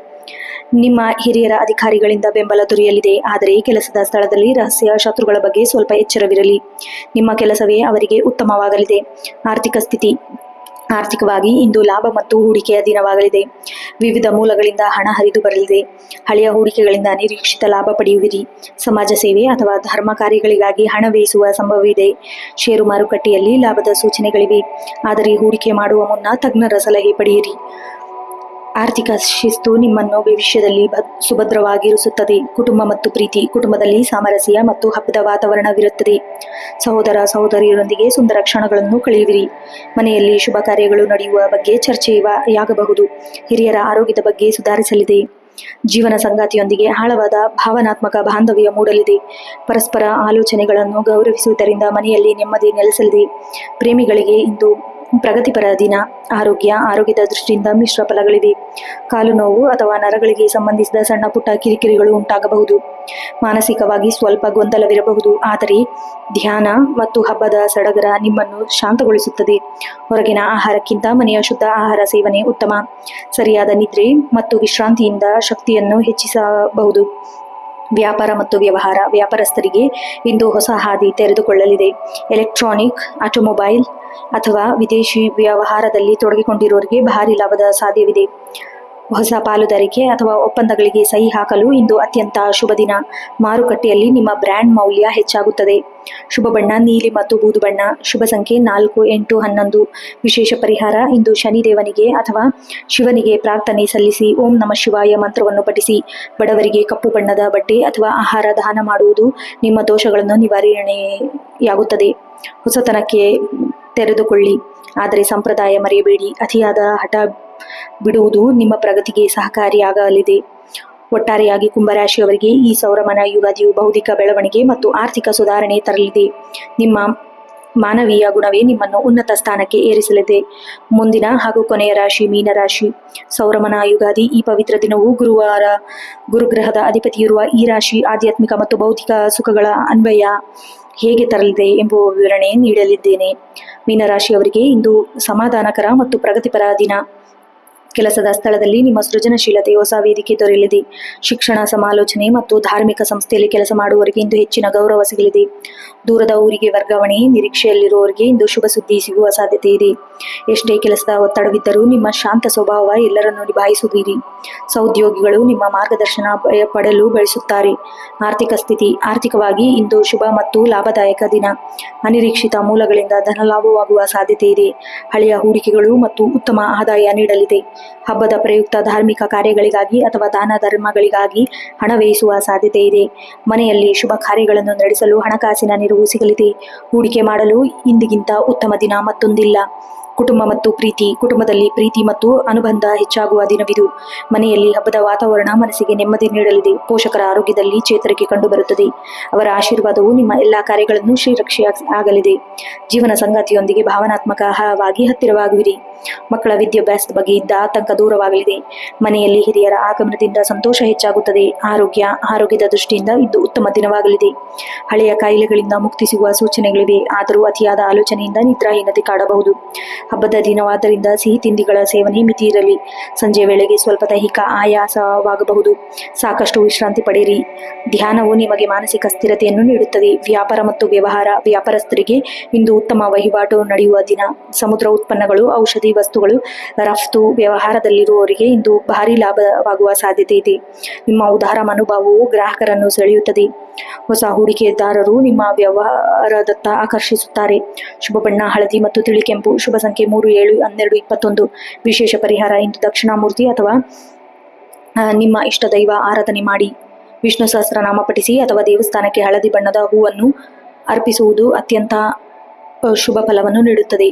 ನಿಮ್ಮ ಹಿರಿಯರ ಅಧಿಕಾರಿಗಳಿಂದ ಬೆಂಬಲ ದೊರೆಯಲಿದೆ. ಆದರೆ ಕೆಲಸದ ಸ್ಥಳದಲ್ಲಿ ರಹಸ್ಯ ಶತ್ರುಗಳ ಬಗ್ಗೆ ಸ್ವಲ್ಪ ಎಚ್ಚರವಿರಲಿ. ನಿಮ್ಮ ಕೆಲಸವೇ ಅವರಿಗೆ ಉತ್ತಮವಾಗಲಿದೆ. ಆರ್ಥಿಕ ಸ್ಥಿತಿ ಆರ್ಥಿಕವಾಗಿ ಇಂದು ಲಾಭ ಮತ್ತು ಹೂಡಿಕೆಯ ದಿನವಾಗಲಿದೆ. ವಿವಿಧ ಮೂಲಗಳಿಂದ ಹಣ ಹರಿದು ಬರಲಿದೆ. ಹಳೆಯ ಹೂಡಿಕೆಗಳಿಂದ ನಿರೀಕ್ಷಿತ ಲಾಭ ಪಡೆಯುವಿರಿ. ಸಮಾಜ ಸೇವೆ ಅಥವಾ ಧರ್ಮ ಕಾರ್ಯಗಳಿಗಾಗಿ ಹಣ ವ್ಯಯಿಸುವ ಸಂಭವವಿದೆ. ಷೇರು ಮಾರುಕಟ್ಟೆಯಲ್ಲಿ ಲಾಭದ ಸೂಚನೆಗಳಿವೆ, ಆದರೆ ಹೂಡಿಕೆ ಮಾಡುವ ಮುನ್ನ ತಜ್ಞರ ಸಲಹೆ ಪಡೆಯಿರಿ. ಆರ್ಥಿಕ ಶಿಸ್ತು ನಿಮ್ಮನ್ನು ಭವಿಷ್ಯದಲ್ಲಿ ಸುಭದ್ರವಾಗಿರಿಸುತ್ತದೆ. ಕುಟುಂಬ ಮತ್ತು ಪ್ರೀತಿ. ಕುಟುಂಬದಲ್ಲಿ ಸಾಮರಸ್ಯ ಮತ್ತು ಹಬ್ಬದ ವಾತಾವರಣವಿರುತ್ತದೆ. ಸಹೋದರ ಸಹೋದರಿಯರೊಂದಿಗೆ ಸುಂದರ ಕ್ಷಣಗಳನ್ನು ಕಳೆಯುವಿರಿ. ಮನೆಯಲ್ಲಿ ಶುಭ ಕಾರ್ಯಗಳು ನಡೆಯುವ ಬಗ್ಗೆ ಚರ್ಚೆಯಾಗಬಹುದು. ಹಿರಿಯರ ಆರೋಗ್ಯದ ಬಗ್ಗೆ ಸುಧಾರಿಸಲಿದೆ. ಜೀವನ ಸಂಗಾತಿಯೊಂದಿಗೆ ಆಳವಾದ ಭಾವನಾತ್ಮಕ ಬಾಂಧವ್ಯ ಮೂಡಲಿದೆ. ಪರಸ್ಪರ ಆಲೋಚನೆಗಳನ್ನು ಗೌರವಿಸುವುದರಿಂದ ಮನೆಯಲ್ಲಿ ನೆಮ್ಮದಿ ನೆಲೆಸಲಿದೆ. ಪ್ರೇಮಿಗಳಿಗೆ ಇಂದು ಪ್ರಗತಿಪರ ದಿನ. ಆರೋಗ್ಯದ ದೃಷ್ಟಿಯಿಂದ ಮಿಶ್ರ ಫಲಗಳಿವೆ. ಕಾಲು ನೋವು ಅಥವಾ ನರಗಳಿಗೆ ಸಂಬಂಧಿಸಿದ ಸಣ್ಣ ಪುಟ್ಟ ಕಿರಿಕಿರಿಗಳು ಉಂಟಾಗಬಹುದು. ಮಾನಸಿಕವಾಗಿ ಸ್ವಲ್ಪ ಗೊಂದಲವಿರಬಹುದು, ಆದರೆ ಧ್ಯಾನ ಮತ್ತು ಹಬ್ಬದ ಸಡಗರ ನಿಮ್ಮನ್ನು ಶಾಂತಗೊಳಿಸುತ್ತದೆ. ಹೊರಗಿನ ಆಹಾರಕ್ಕಿಂತ ಮನೆಯ ಶುದ್ಧ ಆಹಾರ ಸೇವನೆ ಉತ್ತಮ. ಸರಿಯಾದ ನಿದ್ರೆ ಮತ್ತು ವಿಶ್ರಾಂತಿಯಿಂದ ಶಕ್ತಿಯನ್ನು ಹೆಚ್ಚಿಸಬಹುದು. ವ್ಯಾಪಾರ ಮತ್ತು ವ್ಯವಹಾರ. ವ್ಯಾಪಾರಸ್ಥರಿಗೆ ಇಂದು ಹೊಸ ಹಾದಿ ತೆರೆದುಕೊಳ್ಳಲಿದೆ. ಎಲೆಕ್ಟ್ರಾನಿಕ್, ಆಟೋಮೊಬೈಲ್ ಅಥವಾ ವಿದೇಶಿ ವ್ಯವಹಾರದಲ್ಲಿ ತೊಡಗಿಕೊಂಡಿರುವವರಿಗೆ ಭಾರಿ ಲಾಭದ ಸಾಧ್ಯವಿದೆ. ಹೊಸ ಪಾಲುದಾರಿಕೆ ಅಥವಾ ಒಪ್ಪಂದಗಳಿಗೆ ಸಹಿ ಹಾಕಲು ಇಂದು ಅತ್ಯಂತ ಶುಭ ದಿನ. ಮಾರುಕಟ್ಟೆಯಲ್ಲಿ ನಿಮ್ಮ ಬ್ರ್ಯಾಂಡ್ ಮೌಲ್ಯ ಹೆಚ್ಚಾಗುತ್ತದೆ. ಶುಭ ಬಣ್ಣ ನೀಲಿ ಮತ್ತು ಬೂದು ಬಣ್ಣ. ಶುಭ ಸಂಖ್ಯೆ 4, 8, 11. ವಿಶೇಷ ಪರಿಹಾರ ಇಂದು ಶನಿದೇವನಿಗೆ ಅಥವಾ ಶಿವನಿಗೆ ಪ್ರಾರ್ಥನೆ ಸಲ್ಲಿಸಿ ಓಂ ನಮಃ ಶಿವಾಯ ಮಂತ್ರವನ್ನು ಪಠಿಸಿ. ಬಡವರಿಗೆ ಕಪ್ಪು ಬಣ್ಣದ ಬಟ್ಟೆ ಅಥವಾ ಆಹಾರ ದಾನ ಮಾಡುವುದು ನಿಮ್ಮ ದೋಷಗಳನ್ನು ನಿವಾರಣೆಯಾಗುತ್ತದೆ. ಹೊಸತನಕ್ಕೆ ತೆರೆದುಕೊಳ್ಳಿ, ಆದರೆ ಸಂಪ್ರದಾಯ ಮರೆಯಬೇಡಿ. ಅತಿಯಾದ ಹಠ ಬಿಡುವುದು ನಿಮ್ಮ ಪ್ರಗತಿಗೆ ಸಹಕಾರಿಯಾಗಲಿದೆ. ಒಟ್ಟಾರೆಯಾಗಿ ಕುಂಭರಾಶಿಯವರಿಗೆ ಈ ಸೌರಮಾನ ಯುಗಾದಿಯು ಬೌದ್ಧಿಕ ಬೆಳವಣಿಗೆ ಮತ್ತು ಆರ್ಥಿಕ ಸುಧಾರಣೆ ತರಲಿದೆ. ನಿಮ್ಮ ಮಾನವೀಯ ಗುಣವೇ ನಿಮ್ಮನ್ನು ಉನ್ನತ ಸ್ಥಾನಕ್ಕೆ ಏರಿಸಲಿದೆ. ಮುಂದಿನ ಹಾಗೂ ಕೊನೆಯ ರಾಶಿ ಮೀನರಾಶಿ. ಸೌರಮಾನ ಯುಗಾದಿ ಈ ಪವಿತ್ರ ದಿನವು ಗುರುಗ್ರಹದ ಅಧಿಪತಿಯಿರುವ ಈ ರಾಶಿ ಆಧ್ಯಾತ್ಮಿಕ ಮತ್ತು ಬೌದ್ಧಿಕ ಸುಖಗಳ ಅನ್ವಯ ಹೇಗೆ ತರಲಿದೆ ಎಂಬುವ ವಿವರಣೆ ನೀಡಲಿದ್ದೇನೆ. ಮೀನರಾಶಿಯವರಿಗೆ ಇಂದು ಸಮಾಧಾನಕರ ಮತ್ತು ಪ್ರಗತಿಪರ ದಿನ. ಕೆಲಸದ ಸ್ಥಳದಲ್ಲಿ ನಿಮ್ಮ ಸೃಜನಶೀಲತೆ ಹೊಸ ವೇದಿಕೆ ದೊರೆಯಲಿದೆ. ಶಿಕ್ಷಣ, ಸಮಾಲೋಚನೆ ಮತ್ತು ಧಾರ್ಮಿಕ ಸಂಸ್ಥೆಯಲ್ಲಿ ಕೆಲಸ ಮಾಡುವವರಿಗೆ ಇಂದು ಹೆಚ್ಚಿನ ಗೌರವ ಸಿಗಲಿದೆ. ದೂರದ ಊರಿಗೆ ವರ್ಗಾವಣೆ ನಿರೀಕ್ಷೆಯಲ್ಲಿರುವವರಿಗೆ ಇಂದು ಶುಭ ಸುದ್ದಿ ಸಿಗುವ ಸಾಧ್ಯತೆ ಇದೆ. ಎಷ್ಟೇ ಕೆಲಸದ ಒತ್ತಡವಿದ್ದರೂ ನಿಮ್ಮ ಶಾಂತ ಸ್ವಭಾವ ಎಲ್ಲರನ್ನು ನಿಭಾಯಿಸುವಿರಿ. ಸಹೋದ್ಯೋಗಿಗಳು ನಿಮ್ಮ ಮಾರ್ಗದರ್ಶನ ಪಡೆಯಲು ಬಯಸುತ್ತಾರೆ. ಆರ್ಥಿಕ ಸ್ಥಿತಿ. ಆರ್ಥಿಕವಾಗಿ ಇಂದು ಶುಭ ಮತ್ತು ಲಾಭದಾಯಕ ದಿನ. ಅನಿರೀಕ್ಷಿತ ಮೂಲಗಳಿಂದ ಧನಲಾಭವಾಗುವ ಸಾಧ್ಯತೆ ಇದೆ. ಹಳೆಯ ಹೂಡಿಕೆಗಳು ಮತ್ತು ಉತ್ತಮ ಆದಾಯ ನೀಡಲಿದೆ. ಹಬ್ಬದ ಪ್ರಯುಕ್ತ ಧಾರ್ಮಿಕ ಕಾರ್ಯಗಳಿಗಾಗಿ ಅಥವಾ ದಾನ ಧರ್ಮಗಳಿಗಾಗಿ ಹಣ ವ್ಯಯಿಸುವ ಸಾಧ್ಯತೆ ಇದೆ. ಮನೆಯಲ್ಲಿ ಶುಭ ಕಾರ್ಯಗಳನ್ನು ನಡೆಸಲು ಹಣಕಾಸಿನ ನೆರವು ಸಿಗಲಿದೆ. ಹೂಡಿಕೆ ಮಾಡಲು ಇಂದಿಗಿಂತ ಉತ್ತಮ ದಿನ ಮತ್ತೊಂದಿಲ್ಲ. ಕುಟುಂಬ ಮತ್ತು ಪ್ರೀತಿ. ಕುಟುಂಬದಲ್ಲಿ ಪ್ರೀತಿ ಮತ್ತು ಅನುಬಂಧ ಹೆಚ್ಚಾಗುವ ದಿನವಿದು. ಮನೆಯಲ್ಲಿ ಹಬ್ಬದ ವಾತಾವರಣ ಮನಸ್ಸಿಗೆ ನೆಮ್ಮದಿ ನೀಡಲಿದೆ. ಪೋಷಕರ ಆರೋಗ್ಯದಲ್ಲಿ ಚೇತರಿಕೆ ಕಂಡುಬರುತ್ತದೆ. ಅವರ ಆಶೀರ್ವಾದವು ನಿಮ್ಮ ಎಲ್ಲಾ ಕಾರ್ಯಗಳನ್ನು ಶ್ರೀರಕ್ಷೆ ಆಗಲಿದೆ. ಜೀವನ ಸಂಗಾತಿಯೊಂದಿಗೆ ಭಾವನಾತ್ಮಕವಾಗಿ ಹತ್ತಿರವಾಗುವಿರಿ. ಮಕ್ಕಳ ವಿದ್ಯಾಭ್ಯಾಸದ ಬಗ್ಗೆ ಇದ್ದ ಆತಂಕ ದೂರವಾಗಲಿದೆ. ಮನೆಯಲ್ಲಿ ಹಿರಿಯರ ಆಗಮನದಿಂದ ಸಂತೋಷ ಹೆಚ್ಚಾಗುತ್ತದೆ. ಆರೋಗ್ಯದ ದೃಷ್ಟಿಯಿಂದ ಇದು ಉತ್ತಮ ದಿನವಾಗಲಿದೆ. ಹಳೆಯ ಕಾಯಿಲೆಗಳಿಂದ ಮುಕ್ತಿ ಸಿಗುವ ಸೂಚನೆಗಳಿವೆ, ಆದರೂ ಅತಿಯಾದ ಆಲೋಚನೆಯಿಂದ ನಿದ್ರಾಹೀನತೆ ಕಾಡಬಹುದು. ಹಬ್ಬದ ದಿನವಾದ್ದರಿಂದ ಸಿಹಿ ತಿಂಡಿಗಳ ಸೇವನೆ ಮಿತಿ ಇರಲಿ. ಸಂಜೆ ವೇಳೆಗೆ ಸ್ವಲ್ಪ ದೈಹಿಕ ಆಯಾಸವಾಗಬಹುದು. ಸಾಕಷ್ಟು ವಿಶ್ರಾಂತಿ ಪಡೆಯಿರಿ. ಧ್ಯಾನವು ನಿಮಗೆ ಮಾನಸಿಕ ಸ್ಥಿರತೆಯನ್ನು ನೀಡುತ್ತದೆ. ವ್ಯಾಪಾರ ಮತ್ತು ವ್ಯವಹಾರ. ವ್ಯಾಪಾರಸ್ಥರಿಗೆ ಇಂದು ಉತ್ತಮ ವಹಿವಾಟು ನಡೆಯುವ ದಿನ. ಸಮುದ್ರ ಉತ್ಪನ್ನಗಳು, ಔಷಧಿ ವಸ್ತುಗಳು ರಫ್ತು ವ್ಯವಹಾರದಲ್ಲಿರುವವರಿಗೆ ಇಂದು ಭಾರಿ ಲಾಭವಾಗುವ ಸಾಧ್ಯತೆ ಇದೆ. ನಿಮ್ಮ ಉದಾರ ಮನೋಭಾವವು ಗ್ರಾಹಕರನ್ನು ಸೆಳೆಯುತ್ತದೆ. ಹೊಸ ಹೂಡಿಕೆದಾರರು ನಿಮ್ಮ ವ್ಯವಹಾರದತ್ತ ಆಕರ್ಷಿಸುತ್ತಾರೆ. ಶುಭ ಬಣ್ಣ ಹಳದಿ ಮತ್ತು ತಿಳಿ ಕೆಂಪು. ಶುಭ ಸಂಖ್ಯೆ 3, 7, 12, 21. ವಿಶೇಷ ಪರಿಹಾರ ಇಂದು ದಕ್ಷಿಣಾಮೂರ್ತಿ ಅಥವಾ ನಿಮ್ಮ ಇಷ್ಟ ದೈವ ಆರಾಧನೆ ಮಾಡಿ. ವಿಷ್ಣು ಸಹಸ್ರನಾಮ ಪಠಿಸಿ ಅಥವಾ ದೇವಸ್ಥಾನಕ್ಕೆ ಹಳದಿ ಬಣ್ಣದ ಹೂವನ್ನು ಅರ್ಪಿಸುವುದು ಅತ್ಯಂತ ಶುಭ ಫಲವನ್ನು ನೀಡುತ್ತದೆ.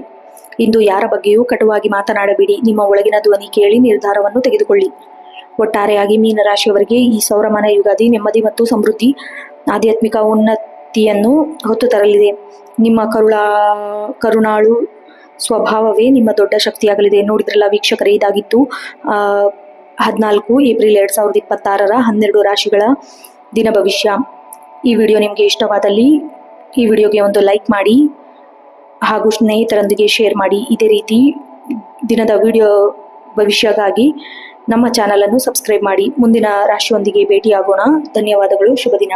ಇಂದು ಯಾರ ಬಗ್ಗೆಯೂ ಕಟುವಾಗಿ ಮಾತನಾಡಬೇಡಿ. ನಿಮ್ಮ ಒಳಗಿನ ಧ್ವನಿ ಕೇಳಿ ನಿರ್ಧಾರವನ್ನು ತೆಗೆದುಕೊಳ್ಳಿ. ಒಟ್ಟಾರೆಯಾಗಿ ಮೀನರಾಶಿಯವರಿಗೆ ಈ ಸೌರಮಾನ ಯುಗಾದಿ ನೆಮ್ಮದಿ ಮತ್ತು ಸಮೃದ್ಧಿ, ಆಧ್ಯಾತ್ಮಿಕ ಉನ್ನತಿಯನ್ನು ಹೊತ್ತು ತರಲಿದೆ. ನಿಮ್ಮ ಕರುಣಾಳು ಸ್ವಭಾವವೇ ನಿಮ್ಮ ದೊಡ್ಡ ಶಕ್ತಿಯಾಗಲಿದೆ. ನೋಡಿದ್ರಲ್ಲ ವೀಕ್ಷಕರೇ, ಇದಾಗಿತ್ತು 14 ಏಪ್ರಿಲ್ 2026 12 ರಾಶಿಗಳ ದಿನ ಭವಿಷ್ಯ. ಈ ವಿಡಿಯೋ ನಿಮಗೆ ಇಷ್ಟವಾದಲ್ಲಿ ಈ ವಿಡಿಯೋಗೆ ಒಂದು ಲೈಕ್ ಮಾಡಿ ಹಾಗೂ ಸ್ನೇಹಿತರೊಂದಿಗೆ ಶೇರ್ ಮಾಡಿ. ಇದೇ ರೀತಿ ದಿನದ ವಿಡಿಯೋ ಭವಿಷ್ಯಕ್ಕಾಗಿ ನಮ್ಮ ಚಾನಲನ್ನು ಸಬ್ಸ್ಕ್ರೈಬ್ ಮಾಡಿ. ಮುಂದಿನ ರಾಶಿಯೊಂದಿಗೆ ಭೇಟಿಯಾಗೋಣ. ಧನ್ಯವಾದಗಳು. ಶುಭ ದಿನ.